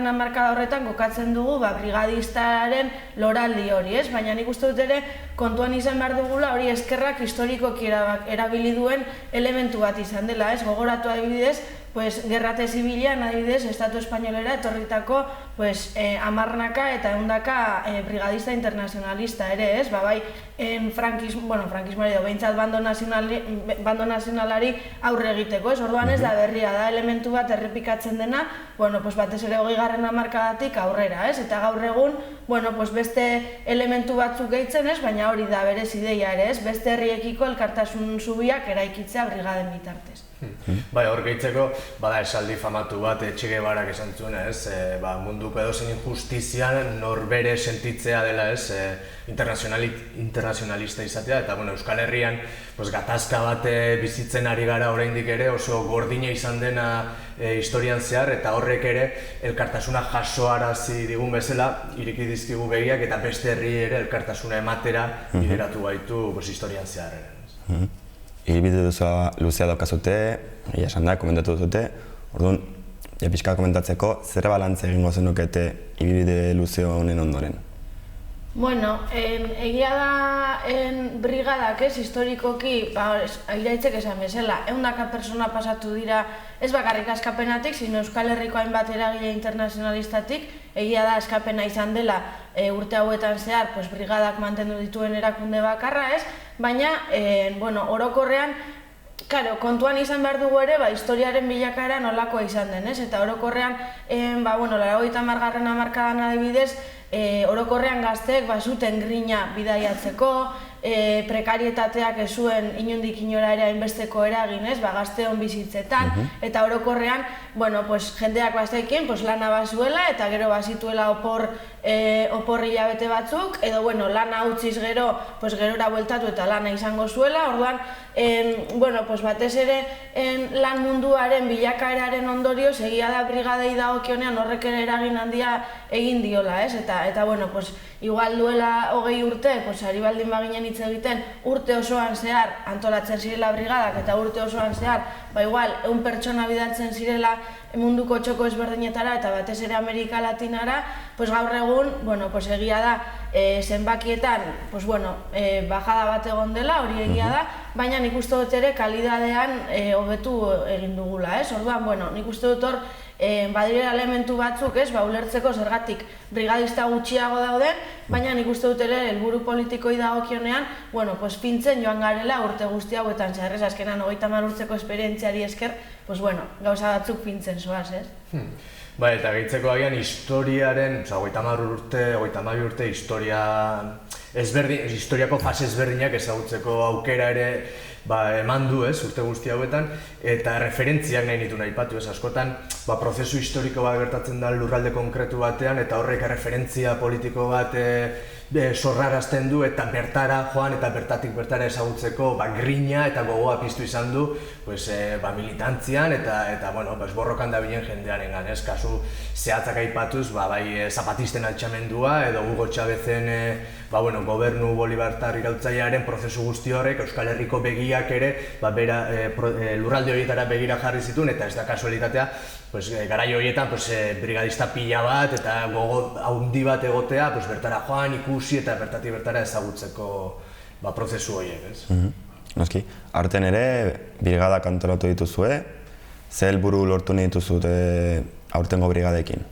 hamarkada horretan kokatzen dugu brigadistaren loraldi hori, baina nik uste dut ere kontuan izan behar dugula hori eskerrak historikoki erabili duen elementu bat izan dela, gogoratu adibidez, gerrate zibilean adibidez, Estatu Espainolera etorritako 10 eta 100 brigadista internazionalista ere, frankismoari edo behintzat bando nazionalari aurre egiteko, orduan ez da berria da elementu bat errepikatzen dena, batez ere 20. hamarkadatik aurrera, eta gaur egun, beste elementu batzuk gehitzen, baina hori da berez ideia ere, beste herriekiko elkartasun zubiak eraikitzea brigaden bitartez. Hor gehitzeko, bada esaldi famatu bat Che Guevarak esan zuena, munduko edozein injustizian norbere sentitzea dela, internazionalista izatea, eta Euskal Herrian gatazka bat bizitzen ari gara oraindik ere, oso gordina izan dena historian zehar, eta horrek ere elkartasuna jasoarazi digun bezala ireki dizkigu begiak, eta beste herri ere elkartasuna ematera bideratu gaitu historian zehar ere. Ibilbide luzea daukazute, esan da, komentatu duzute, orduan, pixka komentatzeko, zer balantze egingo zenukete ibilbide luze honen ondoren? Bueno, egia da brigadak historikoki, airaitzek esan bezala, 100 persona pasatu dira ez bakarrik askapenatik, sino Euskal Herriko hainbat eragile internazionalistatik, egia da askapena izan dela urte hauetan zehar brigadak mantendu dituen erakunde bakarra, baina orokorrean, kontuan izan behar dugu ere, historiaren bilakaera nolakoa izan den, eta orokorrean, 80. hamarkadan adibidez, orokorrean gazteek zuten grina bidaiatzeko, prekarietateak ez zuen inondik inora ere hainbesteko eragin, gazteon bizitzetan, eta orokorrean, jendeak bazekin lana bazuela eta gero bazituela opor hilabete batzuk, edo lana utziz gerora bueltatu eta lana izango zuela, orduan, batez ere lan munduaren bilakaeraren ondorioz egia da brigadei dagokionean horrek ere eragin handia egin diola, eta igual duela 20 urte, ari baldin baginen hitz egiten urte osoan zehar antolatzen zirela brigadak eta urte osoan zehar, igual, 100 pertsona bidaltzen zirela munduko txoko ezberdinetara eta batez ere Amerika Latinara, gaur egun, egia da, zenbakietan, bajada bat egon dela, hori egia da, baina nik uste dut ere kalidadean hobetu egin dugula, ez? Orduan, nik uste dut hor, badirela elementu batzuk, ez, ulertzeko zergatik brigadista gutxiago dauden, baina nik uste dut ere helburu politikoi dagokionean, fintzen joan garela urte guzti hauetan zehar, ez, azkenan 30 urteko esperientziari esker, gauza batzuk fintzen zoaz, ez? Eta gehitzeko agian historiaren, 32 urte historiako fase ezberdinak ezagutzeko aukera ere eman du, ez, urte guzti hauetan, eta referentziak nahi nitu nahi patu, ez, askotan, prozesu historiko bat gertatzen da lurralde konkretu batean, eta horrek referentzia politiko bat sorrarazten du, eta bertara joan, eta bertatik bertara ezagutzeko grina eta gogoa piztu izan du, militantzian, eta borrokan da bilen jendearengan, ez, kasu zehatzak aipatuz, bai zapatisten altxamendua, edo Hugo Chávezen gobernu bolibartar iraultzailearen prozesu guzti horrek Euskal Herriko begiak ere lurralde horietara begira jarri zituen, eta ez da kasualitatea, garai horietan brigadista pila bat eta gogo haundi bat egotea, bertara joan, ikusi eta bertatik bertara ezagutzeko prozesu horiek, ez? Noski, aurten ere brigadak antolatu dituzue, ze helburu lortu nahi dituzute aurtengo brigadekin?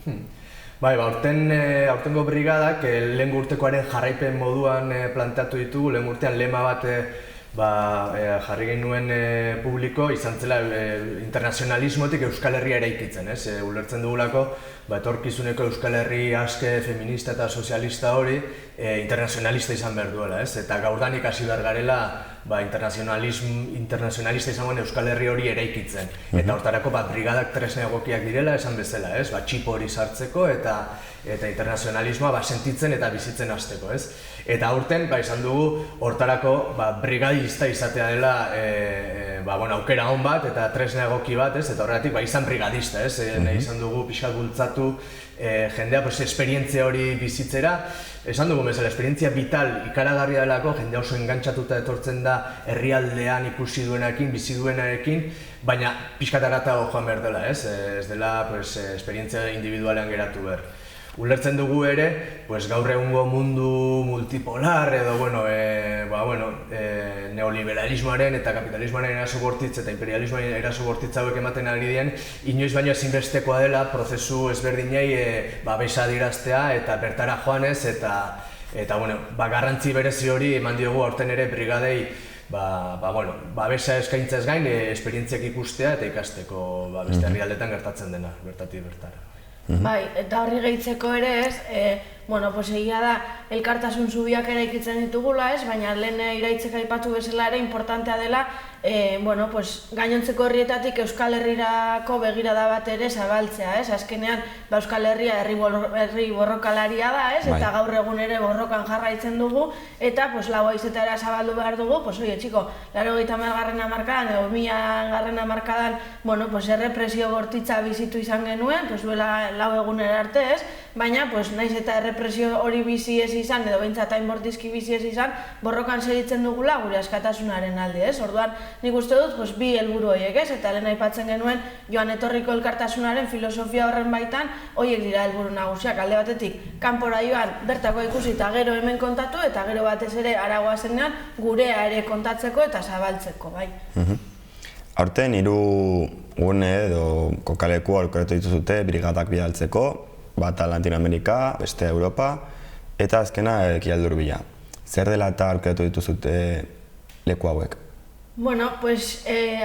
Aurtengo brigadak lehen urtekoaren jarraipen moduan planteatu ditugu, lehen urtean lema bat jarri genuen publiko, izan zela internazionalismotik Euskal Herria eraikitzen, ez? Ulertzen dugulako, etorkizuneko Euskal Herri aske, feminista eta sozialista hori internazionalista izan behar duela, ez? Eta gaurdanik hasi behar garela internazionalista izangoen Euskal Herri hori eraikitzen. Eta hortarako brigadak tresna egokiak direla esan bezala, ez? Txipo hori sartzeko eta internazionalismoa sentitzen eta bizitzen hasteko, ez? Eta aurten, izan dugu, hortarako brigadista izatea dela aukera hon bat eta tresna egoki bat, ez? Eta horregatik izan brigadista, ez? Nahi izan dugu pixkat bultzatu jendea esperientzia hori bizitzera. Esan dugu bezala, esperientzia vital ikaragarria delako, jendea oso engantzatuta etortzen da herrialdean ikusi duenarekin, bizi duenarekin, baina pixkat aratago joan behar dela, ez? Ez dela esperientzia individualean geratu behar. Ulertzen dugu ere, gaur egungo mundu multipolar edo neoliberalismoaren eta kapitalismoaren eraso bortitz eta imperialismoaren eraso bortitz hauek ematen ari diren, inoiz baino ezinbestekoa dela prozesu ezberdinei babesa adieraztea eta bertara joanez eta garrantzi berezi hori eman diogu aurten ere brigadei babesa eskaintzaz gain, esperientziak ikustea eta ikasteko beste herrialdetan gertatzen dena, bertatik bertara. Eta horri gehitzeko ere ez, egia da elkartasun zubiak eraikitzen ditugula ez, baina lehen iraitzek aipatu bezala ere importantea dela gainontzeko herrietatik Euskal Herrirako begirada bat ere zabaltzea ez, azkenean Euskal Herria herri borrokalaria da ez, eta gaur egun ere borrokan jarraitzen dugu, eta lau haizetara zabaldu behar dugu, oie txiko, 80. hamarkadan edo 1000. hamarkadan errepresio bortitza bizitu izan genuen, duela 4 egunera arte ez, baina nahiz eta errepresio hori bizi ez izan, edo behintzat hain bortizki bizi ez izan, borrokan segitzen dugula gure askatasunaren alde ez. Orduan, nik uste dut, bi helburu horiek ez, eta lehen aipatzen genuen joan etorriko elkartasunaren filosofia horren baitan, horiek dira helburu nagusiak, alde batetik, kanpora joan bertako ikusi eta gero hemen kontatu, eta gero batez ere aragoa zenean gurea ere kontatzeko eta zabaltzeko, bai. Aurten 3 gune edo kokaleku aurkeratu dituzute brigadak bidaltzeko, bata Latinoamerika, beste Europa, eta azkena Ekialde Hurbila. Zer dela eta aurkeratu dituzute leku hauek?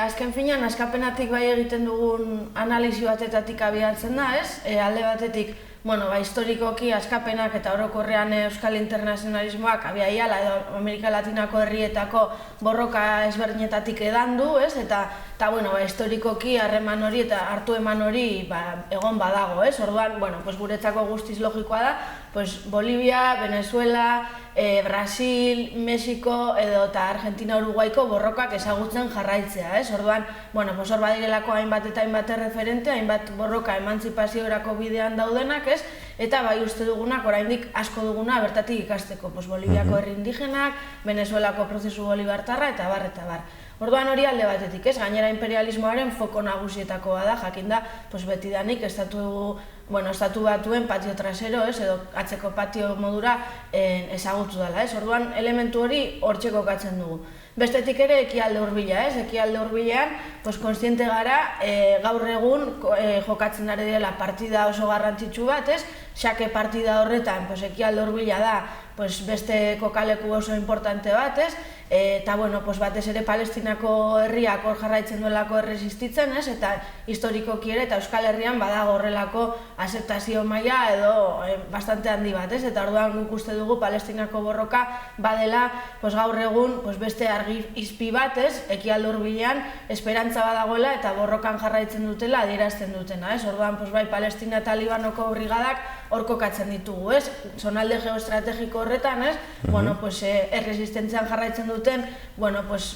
Azken finean, askapenatik bai egiten dugun analizi batetatik abiatzen da, ez? Alde batetik, historikoki askapenak eta orokorrean euskal internazionalismoak abiaiala edo Amerika Latinako herrietako borroka ezberdinetatik edan du, ez? Eta historikoki harreman hori eta hartu eman hori egon badago, ez? Orduan, guretzako guztiz logikoa da, Bolivia, Venezuela, Brasil, Mexiko edo eta Argentina, Uruguaiko borrokak ezagutzen jarraitzea, ez? Orduan, hor badirelako hainbat eta hainbat referente, hainbat borroka emantzipaziorako bidean daudenak, ez? eta bai uste dugunak oraindik asko duguna bertatik ikasteko, Boliviako herri indigenak, Venezuelako prozesu bolibartarra eta bar, eta bar. Orduan hori alde batetik, gainera imperialismoaren foko nagusietakoa da, jakinda, betidanik estatu batuen patio trasero, edo atzeko patio modura ezagutu dela, Orduan elementu hori hortxe kokatzen dugu. Bestetik ere ekialde hurbila, Ekialde hurbilean, kontziente gara gaur egun jokatzen ari dela partida oso garrantzitsu bat, xake partida horretan ekialde hurbila da beste kokaleku oso importante bat, eta batez ere Palestinako herriak hor jarraitzen duelako erresistitzen, eta historikoki ere eta Euskal Herrian badago horrelako azeptazio maila edo bastante handi bat, eta orduan guk uste dugu Palestinako borroka badela gaur egun beste argi izpi bat, ekialde hurbilean esperantza badagoela eta borrokan jarraitzen dutela adierazten dutena, orduan bai Palestina eta Libanoko brigadak hor kokatzen ditugu, zonalde geoestrategiko horretan, erresistentzian jarraitzen duten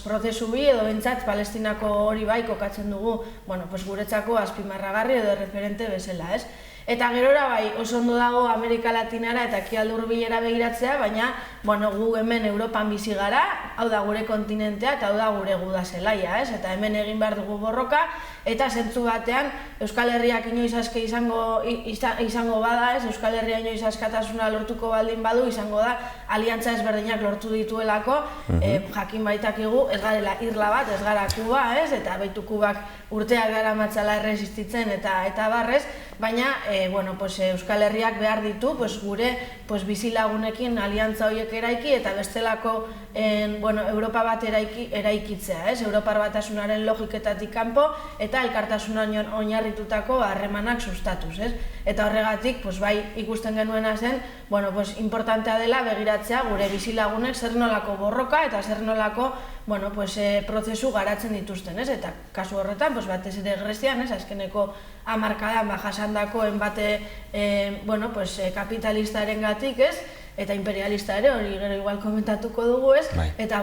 prozesu bi edo bentsat Palestinako hori bai kokatzen dugu guretzako azpimarragarri edo referente bezala, Eta gerora bai, oso ondo dago Amerika Latinara eta ekialde hurbilera begiratzea, baina gu hemen Europan bizi gara, hau da gure kontinentea eta hau da gure guda zelaia, eta hemen egin behar dugu borroka, eta zentzu batean Euskal Herriak inoiz aske izango bada, Euskal Herria inoiz askatasuna lortuko baldin badu, izango da aliantza ezberdinak lortu dituelako, jakin baitakigu, ez garela irla bat, ez gara Kuba, eta baitu Kubak urteak gara matzala erresistitzen eta barrez, baina Euskal Herriak behar ditu gure bizilagunekin aliantza horiek eraiki eta bestelako Europa bat eraikitzea, Europar Batasunaren logiketatik kanpo eta elkartasunan oinarritutako harremanak sustatuz, Eta horregatik, bai ikusten genuena zen, importantea dela begiratzea gure bizilagunek zer nolako borroka eta zer nolako prozesu garatzen dituzten, Eta kasu horretan, batez ere Grezian, azkeneko hamarkadan jasandako enbate kapitalistaren gatik, eta imperialista ere, hori gero igual komentatuko dugu, eta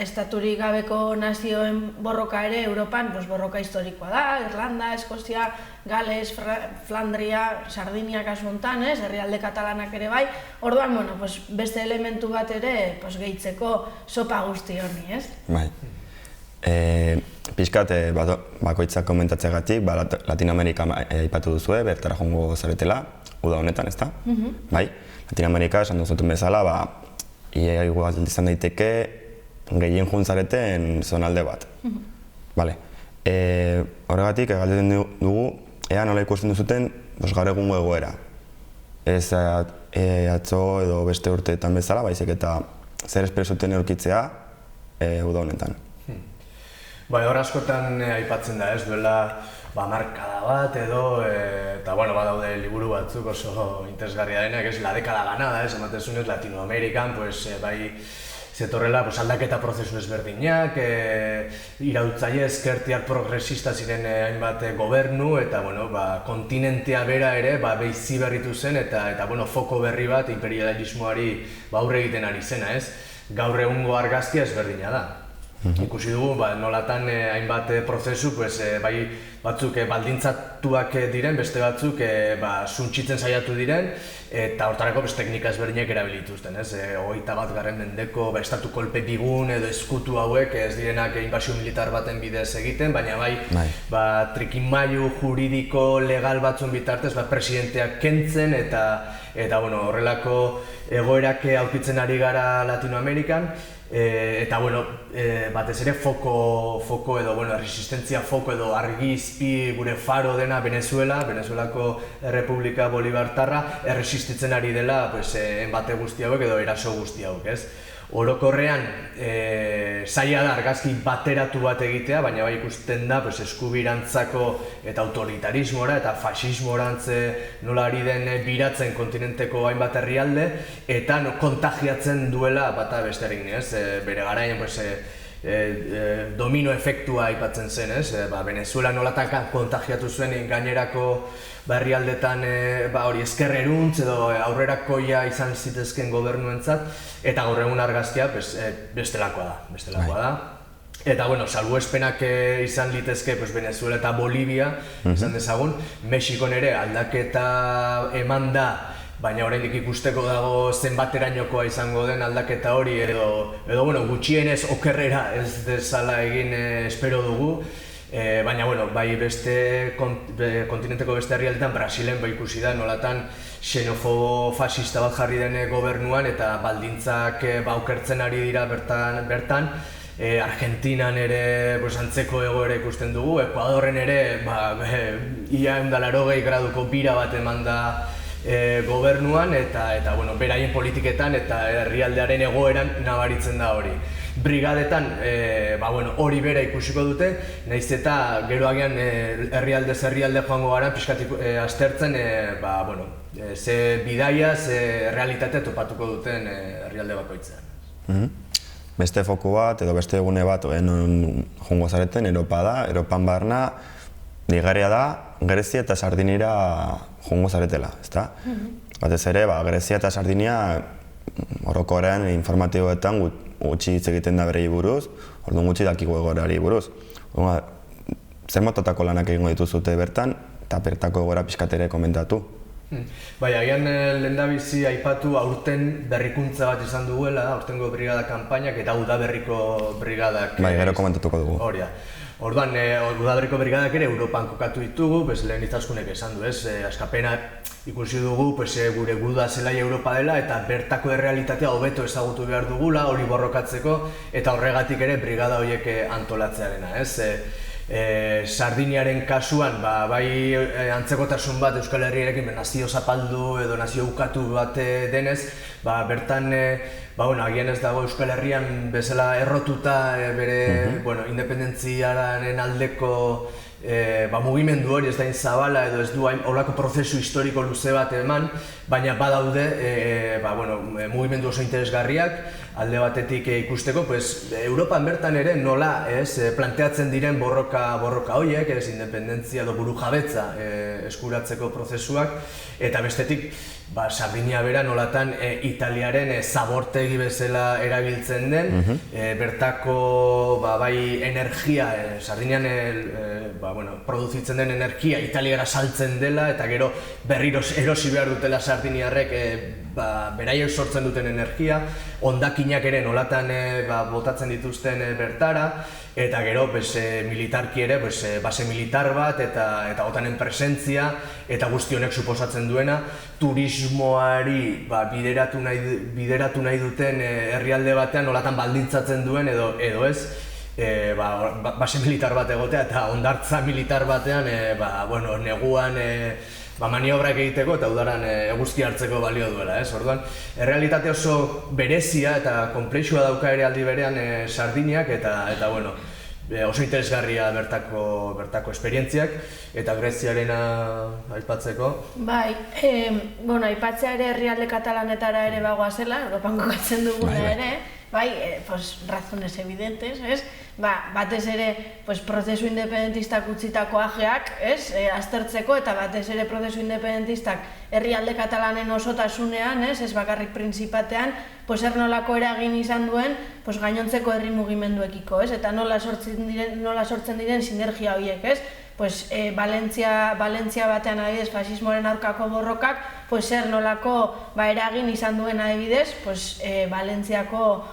estaturik gabeko nazioen borroka ere Europan borroka historikoa da, Irlanda, Eskozia, Gales, Flandria, Sardinia kasu hontan, herrialde katalanak ere bai, orduan beste elementu bat ere gehitzeko sopa guzti honi, Bai. Pixkat bakoitzak komentatzeagatik, Latinoamerika aipatu duzue, bertara joango zaretela, uda honetan, ezta? Bai, Latinoamerika esan duzuten bezala, ia igual izan daiteke gehien joan zareten zonalde bat. Horregatik, galdetzen dugu, ea nola ikusten duzuten gaur egungo egoera. Ez atzo edo beste urteetan bezala, baizik eta zer espero zuten aurkitzea uda honetan. Hor askotan aipatzen da, duela markada bat edo, eta badaude liburu batzuk oso interesgarria denak, la dekada ganada, ematezunez Latinoamerikan, bai zetorrela aldaketa prozesu ezberdinak, iraultzaile ezkertiar progresista ziren hainbat gobernu, eta kontinentea bera ere bizi berritu zen, eta foko berri bat imperialismoari aurre egiten ari zena, gaur egungo argazkia ezberdina da. Ikusi dugu, nolatan hainbat prozesu, bai batzuk baldintzatuak diren, beste batzuk suntsitzen saiatu diren, eta hortarako teknika ezberdinak erabilituzten. 21. mendeko estatu kolpe bigun edo eskutu hauek ez direnak inbasio militar baten bidez egiten, baina bai trikimailu juridiko legal batzun bitartez presidenteak kentzen eta horrelako egoerak aurkitzen ari gara Latinoamerikan. Eta batez ere foko edo resistentzia foko edo argi izpi gure faro dena Venezuelako Errepublika Bolibartarra erresistitzen ari dela enbate guzti hauek edo eraso guzti hauek, Orokorrean zaila da argazki bateratu bat egitea, baina bai ikusten da eskubirantzako eta autoritarismora eta fasismorantz nola ari den biratzen kontinenteko hainbat herrialde eta kontagiatzen duela bata besterik, bere garaian domino efektua aipatzen zen, Venezuela nolatan kontagiatu zuen gainerako herrialdetan ezkerreruntz edo aurrerakoia izan zitezken gobernuentzat, eta gaur egun argazkia bestelakoa da. Eta, bueno, salbuespenak izan litezke Venezuela eta Bolivia, izan dezagun. Mexikon ere aldaketa eman da, baina oraindik ikusteko dago zenbaterainokoa izango den aldaketa hori, edo bueno, gutxienez okerrera ez dezala egin espero dugu. Baina, bueno, bai beste kontinenteko beste herrialdetan, Brasilen ikusi da nolatan xenofobo fascista bat jarri den gobernuan eta baldintzak okertzen ari dira bertan. Argentinan ere antzeko egoera ikusten dugu, Ekuadorren ere ia 180 graduko bira bat eman da gobernuan eta bueno, beraien politiketan eta herrialdearen egoeran nabaritzen da hori. Brigadetan hori bera ikusiko dute, nahiz eta gero agian herrialdez herrialde joango gara pixkat aztertzen ze bidaia, ze realitatea topatuko duten herrialde bakoitzean. Beste foku bat edo beste egune bat non joango zareten, Europa da, Europan barna, Nigeria da, Grezia eta Sardinira joango zaretela, ezta? Batez ere, Grezia eta Sardinia orokorrean informatiboetan gutxi hitz egiten da berei buruz, orduan gutxi dakigu egoerari buruz. Zer motatako lanak egingo dituzute bertan, eta bertako egoera pixkat ere komentatu? Agian lehendabizi aipatu aurten berrikuntza bat izan duela, aurtengo brigada kanpainak eta udaberriko brigadak. Gero komentatuko dugu. Hori da. Orduan, udaberriko brigadak ere Europan kokatu ditugu, lehen itzaskunek esan du, askapena ikusi dugu gure guda zelai Europa dela eta bertako errealitatea hobeto ezagutu behar dugula, hori borrokatzeko eta horregatik ere brigada horiek antolatzearena. Sardiniaren kasuan, bai antzekotasun bat Euskal Herriarekin nazio zapaldu edo nazio ukatu bat denez, bertan agian ez dago Euskal Herrian bezala errotuta bere independentziaren aldeko mugimendu hori ez da zabala edo ez du horrelako prozesu historiko luze bat eman, baina badaude mugimendu oso interesgarriak alde batetik ikusteko, Europan bertan ere nola planteatzen diren borroka horiek, independentzia edo burujabetza eskuratzeko prozesuak, eta bestetik Sardinia bera nolatan Italiaren zabortegi bezala erabiltzen den, bertako bai energia, Sardinian produzitzen den energia Italiara saltzen dela eta gero berriro erosi behar dutela Sardiniarrek beraiek sortzen duten energia, hondakinak ere nolatan botatzen dituzten bertara, eta gero militarki ere base militar bat eta OTANen presentzia eta guzti honek suposatzen duena turismoari bideratu nahi duten herrialde batean nolatan baldintzatzen duen edo ez base militar bat egotea eta hondartza militar batean neguan maniobrak egiteko eta udaran eguzki hartzeko balio duela. Orduan, errealitate oso berezia eta konplexua dauka ere aldi berean Sardiniak eta oso interesgarria bertako esperientziak eta Greziarena aipatzeko. Bai, aipatzea ere herrialde katalanetara ere bagoazela, Europan kokatzen duguna ere, razones evidentes, batez ere prozesu independentistak utzitako ajeak, aztertzeko eta batez ere prozesu independentistak herrialde katalanen osotasunean, ez bakarrik prinsipatean, zer nolako eragin izan duen gainontzeko herri mugimenduekiko, eta nola sortzen diren sinergia horiek, Valentzia batean adibidez fasismoaren aurkako borrokak, zer nolako eragin izan duen adibidez, Valentziako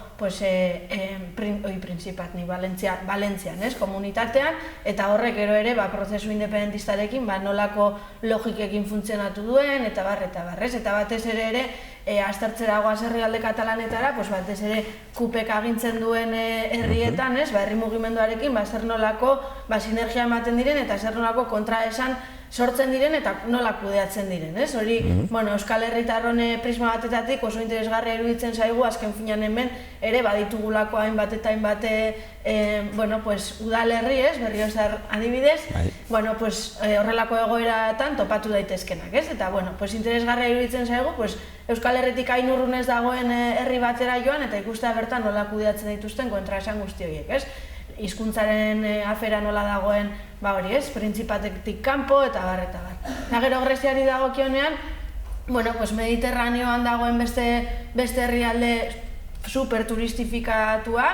Valentzian, komunitatean, eta horrek gero ere prozesu independentistarekin nolako logikekin funtzionatu duen, eta batez ere aztertzera goaz herrialde katalanetara, batez ere kupek agintzen duen herrietan, herri mugimenduarekin, zer nolako sinergia ematen diren, eta zer nolako kontraesan sortzen diren eta nola kudeatzen diren, hori Euskal Herritarron prisma batetatik oso interesgarria iruditzen zaigu azken finean hemen ere baditugulako hainbat eta hainbat udalerri, Berriozar adibidez, horrelako egoeratan topatu daitezkenak, eta interesgarria iruditzen zaigu Euskal Herritik hain urrunez dagoen herri batera joan eta ikustea bertan nola kudeatzen dituzten kontraesan guzti horiek, hizkuntzaren afera nola dagoen, printzipatetik kanpo eta bar. Gero Greziari dagokionean, Mediterraneoan dagoen beste herrialde super turistifikatua,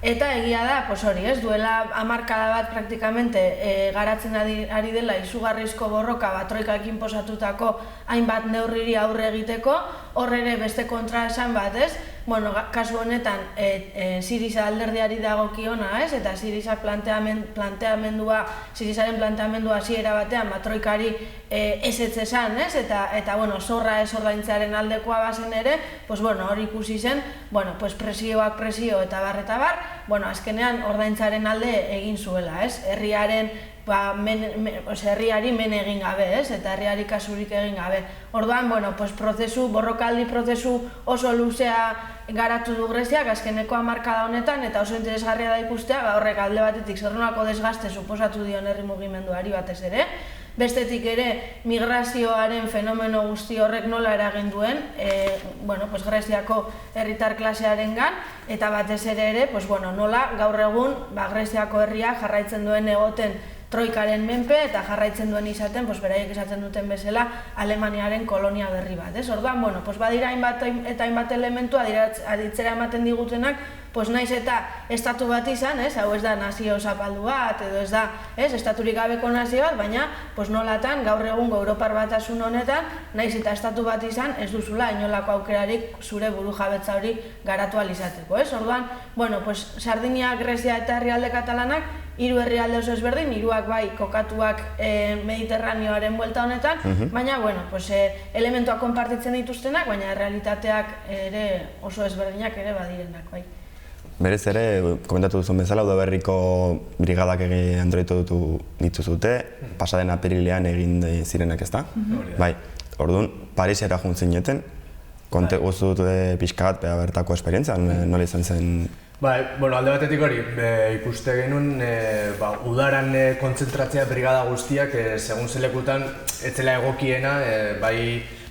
Eta egia da, hori, duela hamarkada bat praktikamente garatzen ari dela izugarrizko borroka troikakin posatutako hainbat neurriri aurre egiteko, hor ere beste kontraesan bat, Bueno, kasu honetan Syriza alderdiari dagokiona, eta Syrizaren planteamendua hasiera batean troikari ezetz esan, eta bueno, zorra ez ordaintzearen aldekoa bazen ere, hori ikusi zen, presioak presio eta bar, azkenean ordaintzaren alde egin zuela, herriaren herriari men egin gabe, eta herriari kasurik egin gabe. Orduan, borrokaldi prozesu oso luzea garatu du Greziak azkeneko hamarkada honetan, eta oso interesgarria da ikustea, horrek alde batetik zerrunako desgaste suposatu dion herri mugimenduari batez ere, bestetik ere migrazioaren fenomeno guzti horrek nola eragin duen, Greziako herritar klasearengan, eta batez ere, nola gaur egun Greziako herriak jarraitzen duen egoten troikaren menpe eta jarraitzen duen izaten, beraiek esaten duten bezala, Alemaniaren kolonia berri bat. Orduan, badira hainbat eta hainbat elementu aditzera ematen digutenak, naiz eta estatu bat izan, hau ez da nazio zapaldu bat, edo ez da estaturik gabeko nazio bat, baina nolatan gaur egungo Europar Batasun honetan, naiz eta estatu bat izan, ez duzula inolako aukerarik zure burujabetza hori garatu alizateko. Orduan, Sardinia, Grezia eta herrialde katalanak, 3 herrialde oso ezberdin, 3 bai kokatuak Mediterraneoaren buelta honetan, baina elementuak konpartitzen dituztenak, baina realitateak ere oso ezberdinak ere badirenak, bai. Berez ere, komentatu duzun bezala, Udaberriko brigadak antoletu dituzute, pasaden apirilean egin zirenak, ezta? Bai, orduan, Parisera joan zineten, konte guztu dute pixka bat bertako esperientzia, nola izan zen? Alde batetik hori, ikuste genuen udaran kontzentratzea brigada guztiak segun zelekutan etzela egokiena,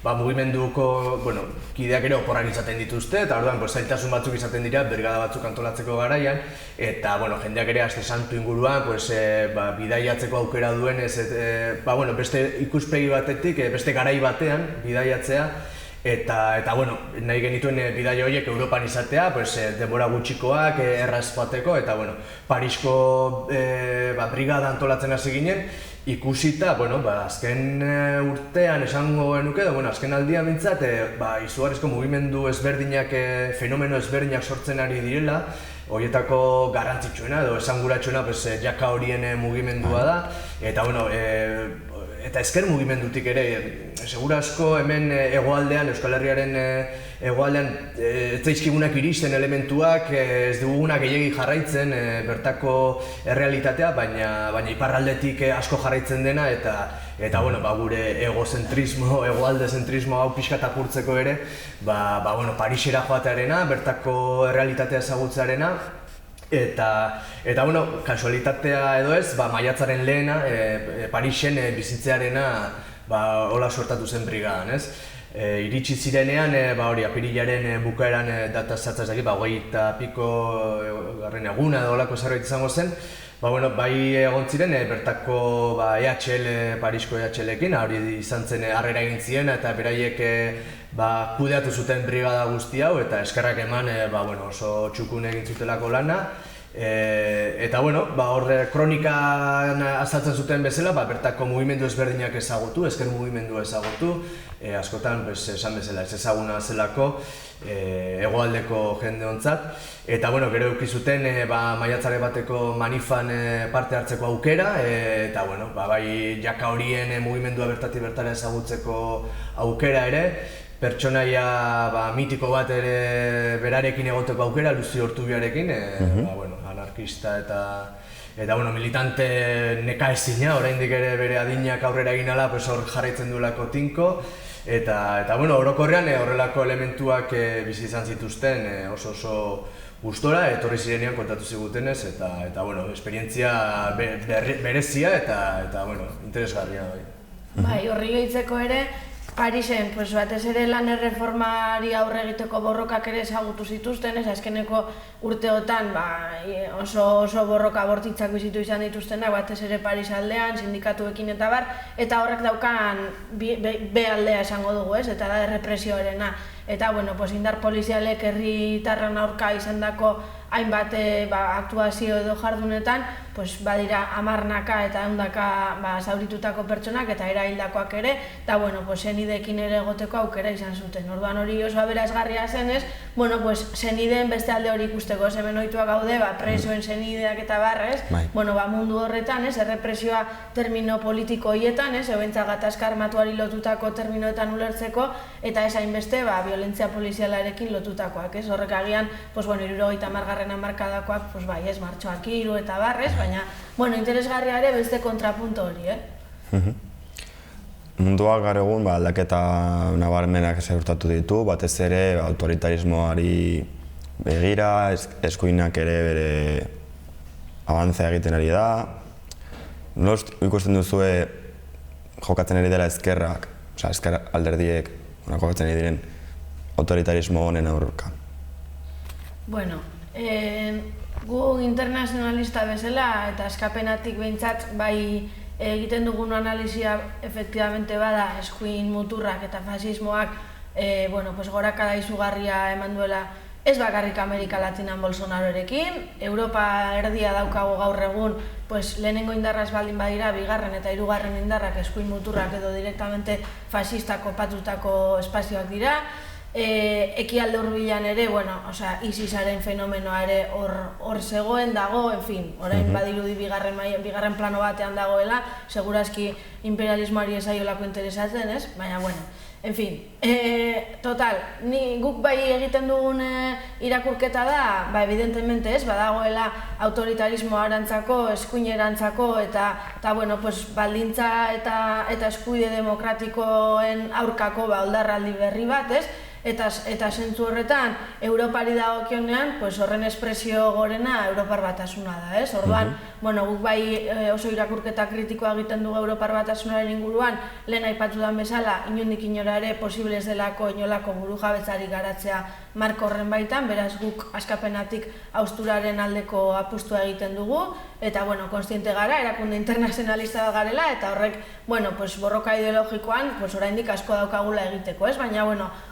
mugimenduko kideak ere oporrak izaten dituzte, eta orduan zailtasun batzuk izaten dira brigada batzuk antolatzeko garaian, eta jendeak ere Aste Santu inguruan bidaiatzeko aukera duen, beste ikuspegi batetik, beste garai batean bidaiatzea, eta nahi genituen bidaia horiek Europan izatea, denbora gutxikoak, erraz joateko, eta Parisko brigada antolatzen hasi ginen, ikusita, azken urtean esango genuke, azken aldian mintzat, izugarrizko mugimendu ezberdinak, fenomeno ezberdinak sortzen ari direla, horietako garrantzitsuena edo esanguratsuena jaka horien mugimendua da, eta ezker mugimendutik ere, segura asko hemen hegoaldean, Euskal Herriaren hegoaldean ez zaizkigunak iristen elementuak, ez dugunak gehiegi jarraitzen bertako errealitatea, baina iparraldetik asko jarraitzen dena, eta gure egozentrismo, hegoaldezentrismo hau pixka apurtzeko ere, Parisera joatearena, bertako errealitatea ezagutzearena, eta kasualitatea edo ez, maiatzaren lehena, Parisen bizitzearena hola sortatu zen brigadan, ez? Iritsi zirenean, apirilaren bukaeran data zatzaz daki, 20 piko garren eguna edo holako zerbait izango zen, bai egon ziren bertako EHL, Parisko EHL-ekin, hori izan zen harrera egin ziren eta beraiek kudeatu zuten brigada guzti hau eta eskerrak eman oso txukun egin zutelako lana. Eta hor kronikan azaltzen zuten bezala, bertako mugimendu ezberdinak ezagutu, ezker mugimendu ezagutu, askotan esan bezala ez ezaguna zelako hegoaldeko jende hontzat. Eta gero eukizuten maiatzaren bateko manifan parte hartzeko aukera, eta bai jaka horien mugimendua bertatik bertara ezagutzeko aukera ere, pertsonaia mitiko bat ere berarekin egoteko aukera, Luzi Ortubiarekin, anarkista eta militante nekaezina, oraindik ere bere adinak aurrera egin ala, hor jarraitzen duelako tinko, eta orokorrean horrelako elementuak bizi izan zituzten oso gustora, etorri zirenean kontatu zigutenez, eta esperientzia berezia eta interesgarria. Bai, horri gehitzeko ere, Parisen, batez ere lan erreformari aurre egiteko borrokak ere ezagutu zituzten, azkeneko urteotan oso borroka bortitzak bizitu izan dituztenak, batez ere Paris aldean, sindikatuekin eta bar, eta horrek daukan B aldea esango dugu, eta da errepresioarena. Eta indar polizialek herritarren aurka izandako hainbat aktuazio edo jardunetan, badira 10 eta 100 zauritutako pertsonak eta eraildakoak ere, eta senideekin ere egoteko aukera izan zuten. Orduan hori oso aberasgarria zenez, senideen beste alde hori ikusteko, hemen ohituak gaude, presoen senideak eta barrez, mundu horretan, errepresioa termino politiko horietan, ebentzat gatazka armatuari lotutako terminoetan ulertzeko, eta ez hainbeste violentzia polizialarekin lotutakoak, horrek agian, 70. hamarkadakoak, ez martxoak 3 eta barrez, baina, interesgarria ere beste kontrapunto hori, Munduak gaur egun aldaketa nabarmenak ziurtatu ditu, batez ere autoritarismoari begira, eskuinak ere bere abantzea egiten ari da. Nola ikusten duzue jokatzen ari dela ezkerrak, ezker alderdiek jokatzen ari diren autoritarismo honen aurka? Gu internazionalista bezala eta eskapenatik behintzat bai egiten dugun analizia efektibamente bada eskuin muturrak eta fasismoak gorakada izugarria eman duela ez bakarrik Amerika Latinan Bolsonarorekin, Europa erdia daukago gaur egun, lehenengo indarraz baldin badira, bigarren eta hirugarren indarrak eskuin muturrak edo direktamente fasistak kopatutako espazioak dira, ekialde hurbilan ere, ISISaren fenomenoa ere hor zegoen dago, orain badirudi bigarren plano batean dagoela, segurazki imperialismoari ezaiolako interesatzen, ez? Baina, total, guk bai egiten dugun irakurketa da, evidentemente ez, badagoela autoritarismo arantzako, eskuinerantzako eta baldintza eta eskuide demokratikoen aurkako oldarraldi berri bat, ez? Eta zentzu horretan, Europari dagokionean, horren espresio gorena Europar Batasuna da, ez? Orduan, guk bai oso irakurketa kritikoa egiten dugu Europar Batasunaren inguruan, lehen aipatudan bezala, inondik inora ere posible ez delako inolako burujabetzari garatzea marko horren baitan, beraz guk askapenatik hausturaren aldeko apustua egiten dugu, eta, konstiente gara, erakunde internazionalista garela, eta horrek, borroka ideologikoan, oraindik asko daukagula egiteko, ez? Baina,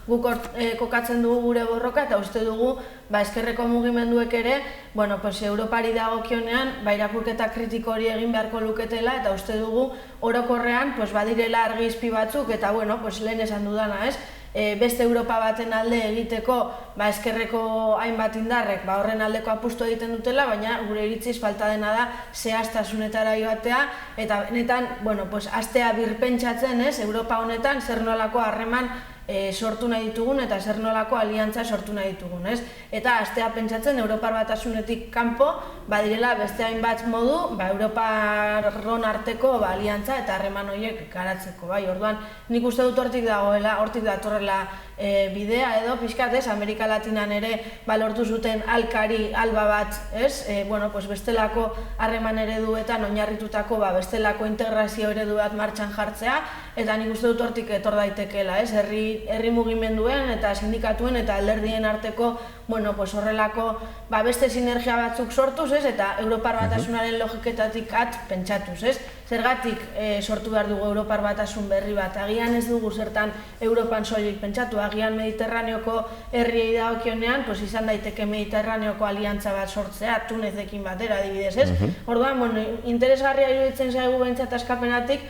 guk kokatzen dugu gure borroka eta uste dugu eskerreko mugimenduek ere Europari dagokionean irakurketa kritiko hori egin beharko luketela eta uste dugu orokorrean badirela argizpi batzuk eta lehen esan dudana, ez? Beste Europa baten alde egiteko eskerreko hainbat indarrek horren aldeko apustu egiten dutela, baina gure iritziz falta dena da zehaztasunetara joatea eta benetan astea birpentsatzen, ez? Europa honetan zer nolako harreman sortu nahi ditugun eta zer nolako aliantza sortu nahi ditugun, ez? Eta astea pentsatzen Europar Batasunetik kanpo badirela beste hainbat modu Europarron arteko aliantza eta harreman horiek garatzeko, bai? Orduan, nik uste dut hortik dagoela, hortik datorrela bidea edo pixkat, ez? Amerika Latinan ere lortu zuten alba bat, ez? Bestelako harreman ereduetan oinarritutako bestelako integrazio eredu bat martxan jartzea eta nik uste dut hortik etor daitekeela, ez? Herri mugimenduen eta sindikatuen eta alderdien arteko horrelako beste sinergia batzuk sortuz, ez? Eta Europar Batasunaren logiketatik pentsatuz, ez? Zergatik sortu behar dugu Europar Batasun berri bat, agian ez dugu zertan Europan soilik pentsatu, agian Mediterraneoko herriei dagokionean, izan daiteke Mediterraneoko aliantza bat sortzea, Tunezekin batera adibidez, ez? Orduan, interesgarria iruditzen zaigu behintzat askapenatik,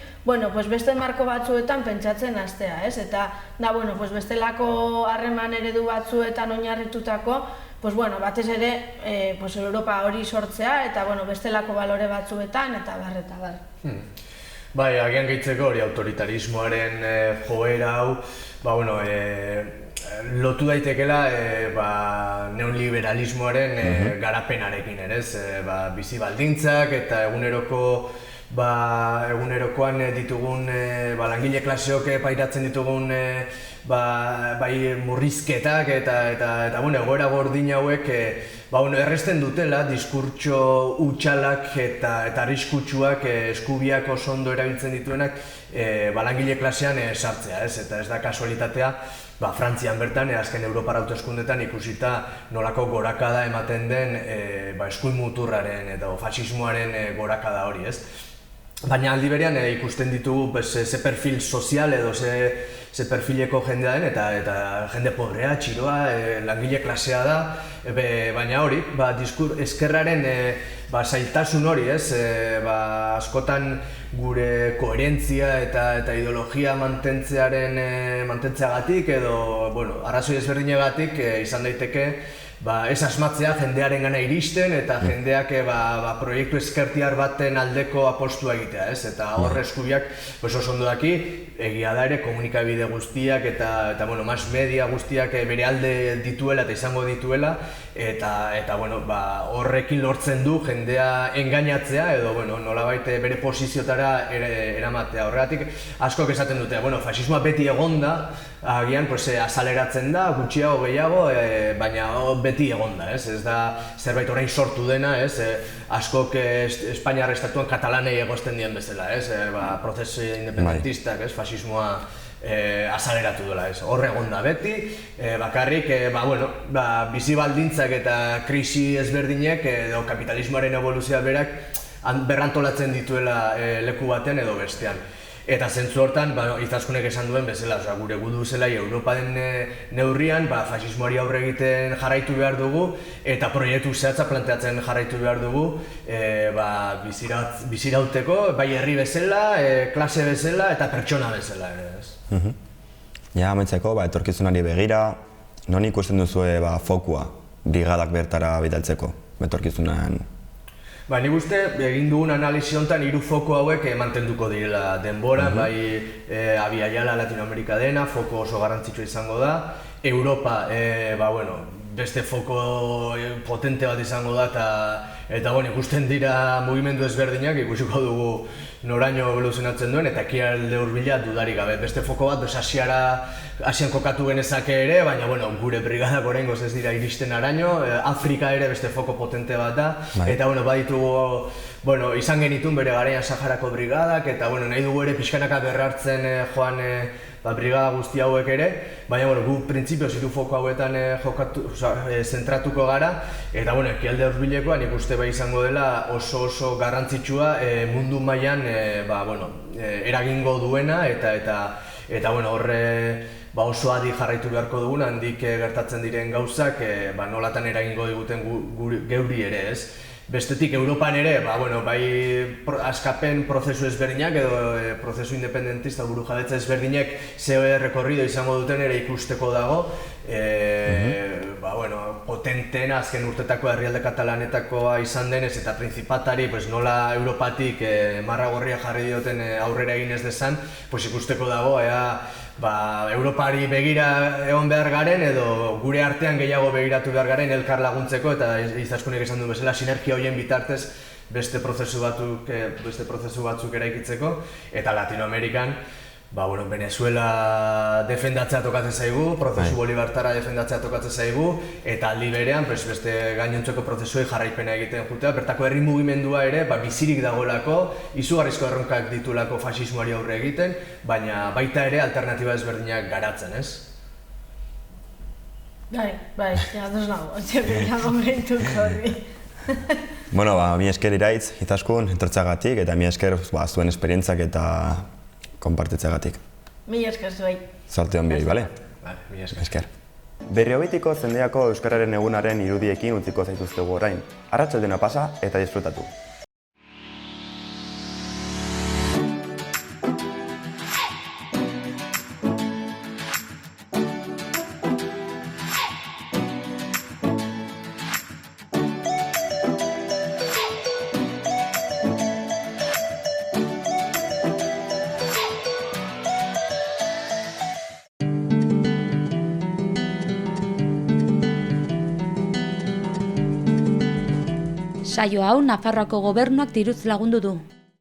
beste marko batzuetan pentsatzen hastea, ez? Eta da, bestelako harreman eredu batzuetan oinarritutako, batez ere Europa hori sortzea eta bestelako balore batzuetan eta bar. Bai, agian gehitzeko hori autoritarismoaren joera hau, lotu daitekela neoliberalismoaren garapenarekin, ez? Bizi baldintzak eta egunerokoan ditugun langile klaseok pairatzen ditugun murrizketak eta egoera gordin hauek erresten dutela diskurtso hutsalak eta arriskutsuak eskubiak oso ondo erabiltzen dituenak langile klasean sartzea, ez? Eta ez da kasualitatea Frantzian bertan, azken Europar hauteskundetan ikusita nolako gorakada ematen den eskuin muturraren eta fasismoaren gorakada hori, ez? baina aldi berean ikusten ditugu ze perfil sozial edo ze perfileko jendea den, eta jende pobrea, txiroa, langile klasea da, baina hori, ezkerraren zailtasun hori, askotan gure koherentzia eta ideologia mantentzeagatik edo arrazoi ezberdinagatik izan daiteke ez asmatzea jendearen gana iristen eta jendeak proiektu ezkertiar baten aldeko apostua egitea, eta horre eskubiak oso ondo daki, egia da ere komunikabide guztiak eta mass media guztiak bere alde dituela eta izango dituela, eta horrekin lortzen du jendea engainatzea edo nolabait bere posiziotara eramatea. Horregatik askok esaten dute, fasismoa beti egonda, agian azaleratzen da, gutxiago gehiago, baina beti egonda, ez da zerbait orain sortu dena, askok Espainiar estatuan katalanei egozten dien bezala, prozesu independentistak, fasismoa azaleratu dela, hor egonda beti, bakarrik bizi baldintzak eta krisi ezberdinek edo kapitalismoaren evoluzioa berak berrantolatzen dituela leku baten edo bestean. Eta zentzu hortan, Izaskunek esan duen bezala, gure gudu zelai Europaren neurrian fasismoari aurre egiten jarraitu behar dugu eta proiektu zehatza planteatzen jarraitu behar dugu bizirauteko, bai herri bezala, klase bezala eta pertsona bezala ere. Ja, amaitzeko, etorkizunari begira, non ikusten duzue fokua brigadak bertara bidaltzeko, etorkizunan? Nik uste, egin dugun analizi honetan 3 foko hauek mantenduko direla denbora, bai Abia-Yala Latinoamerika dena, foko oso garrantzitsua izango da, Europa, beste foko potente bat izango da eta ikusten dira mugimendu ezberdinak, ikusiko dugu noraino evoluzionatzen duen eta ekialde hurbila dudarik gabe. Beste foko bat Asian kokatu genezake ere, baina gure brigadak oraingoz ez dira iristen araño, Afrika ere beste foko potente bat da, eta baditugu izan genitun bere garaian Saharako brigadak, eta nahi dugu ere pixkanaka berrartzen joan brigada guzti hauek ere, baina gu printzipioz 3 foko hauetan zentratuko gara, eta ekialde hurbilekoan ikuste izango dela oso garrantzitsua mundu mailan eragingo duena, eta horre oso adi jarraitu beharko dugun, handik gertatzen diren gauzak nolatan eragingo diguten geuri ere, ez? Bestetik, Europan ere, bai askapen prozesu ezberdinak edo prozesu independentista burujabetza ezberdinak ze rekorrido izango duten ere ikusteko dago, potentena azken urtetako herrialde katalanetakoa izan denez eta printzipatari nola Europatik marra gorria jarri dioten aurrera egin ez dezan, ikusteko dago Europari begira egon behar garen edo gure artean gehiago begiratu behar garen elkar laguntzeko eta Izaskunek esan duen bezala sinergia horien bitartez beste prozesu batzuk eraikitzeko, eta Latinoamerikan Venezuela defendatzea tokatzen zaigu, prozesu bolibartara defendatzea tokatzen zaigu, eta aldi berean beste gainontzeko prozesuei jarraipena egiten jutea, bertako herri mugimendua ere bizirik dagoelako, izugarrizko erronkak ditulako fasismoari aurre egiten, baina baita ere alternatiba ezberdinak garatzen, ez? Bai, ados nago, jago behituko horri. Mi esker Iraitz, Izaskun, etortzeagatik, eta mi esker zuen esperientzak eta konpartitzeagatik. Mi esker zuei. Zorte hon bioi, bale? Mi esker. Berriobitiko Zendeako Euskararen Egunaren irudiekin utziko zaituztegu orain. Arratsaldena pasa eta disfrutatu. Saio hau Nafarroako Gobernuak diruz lagundu du.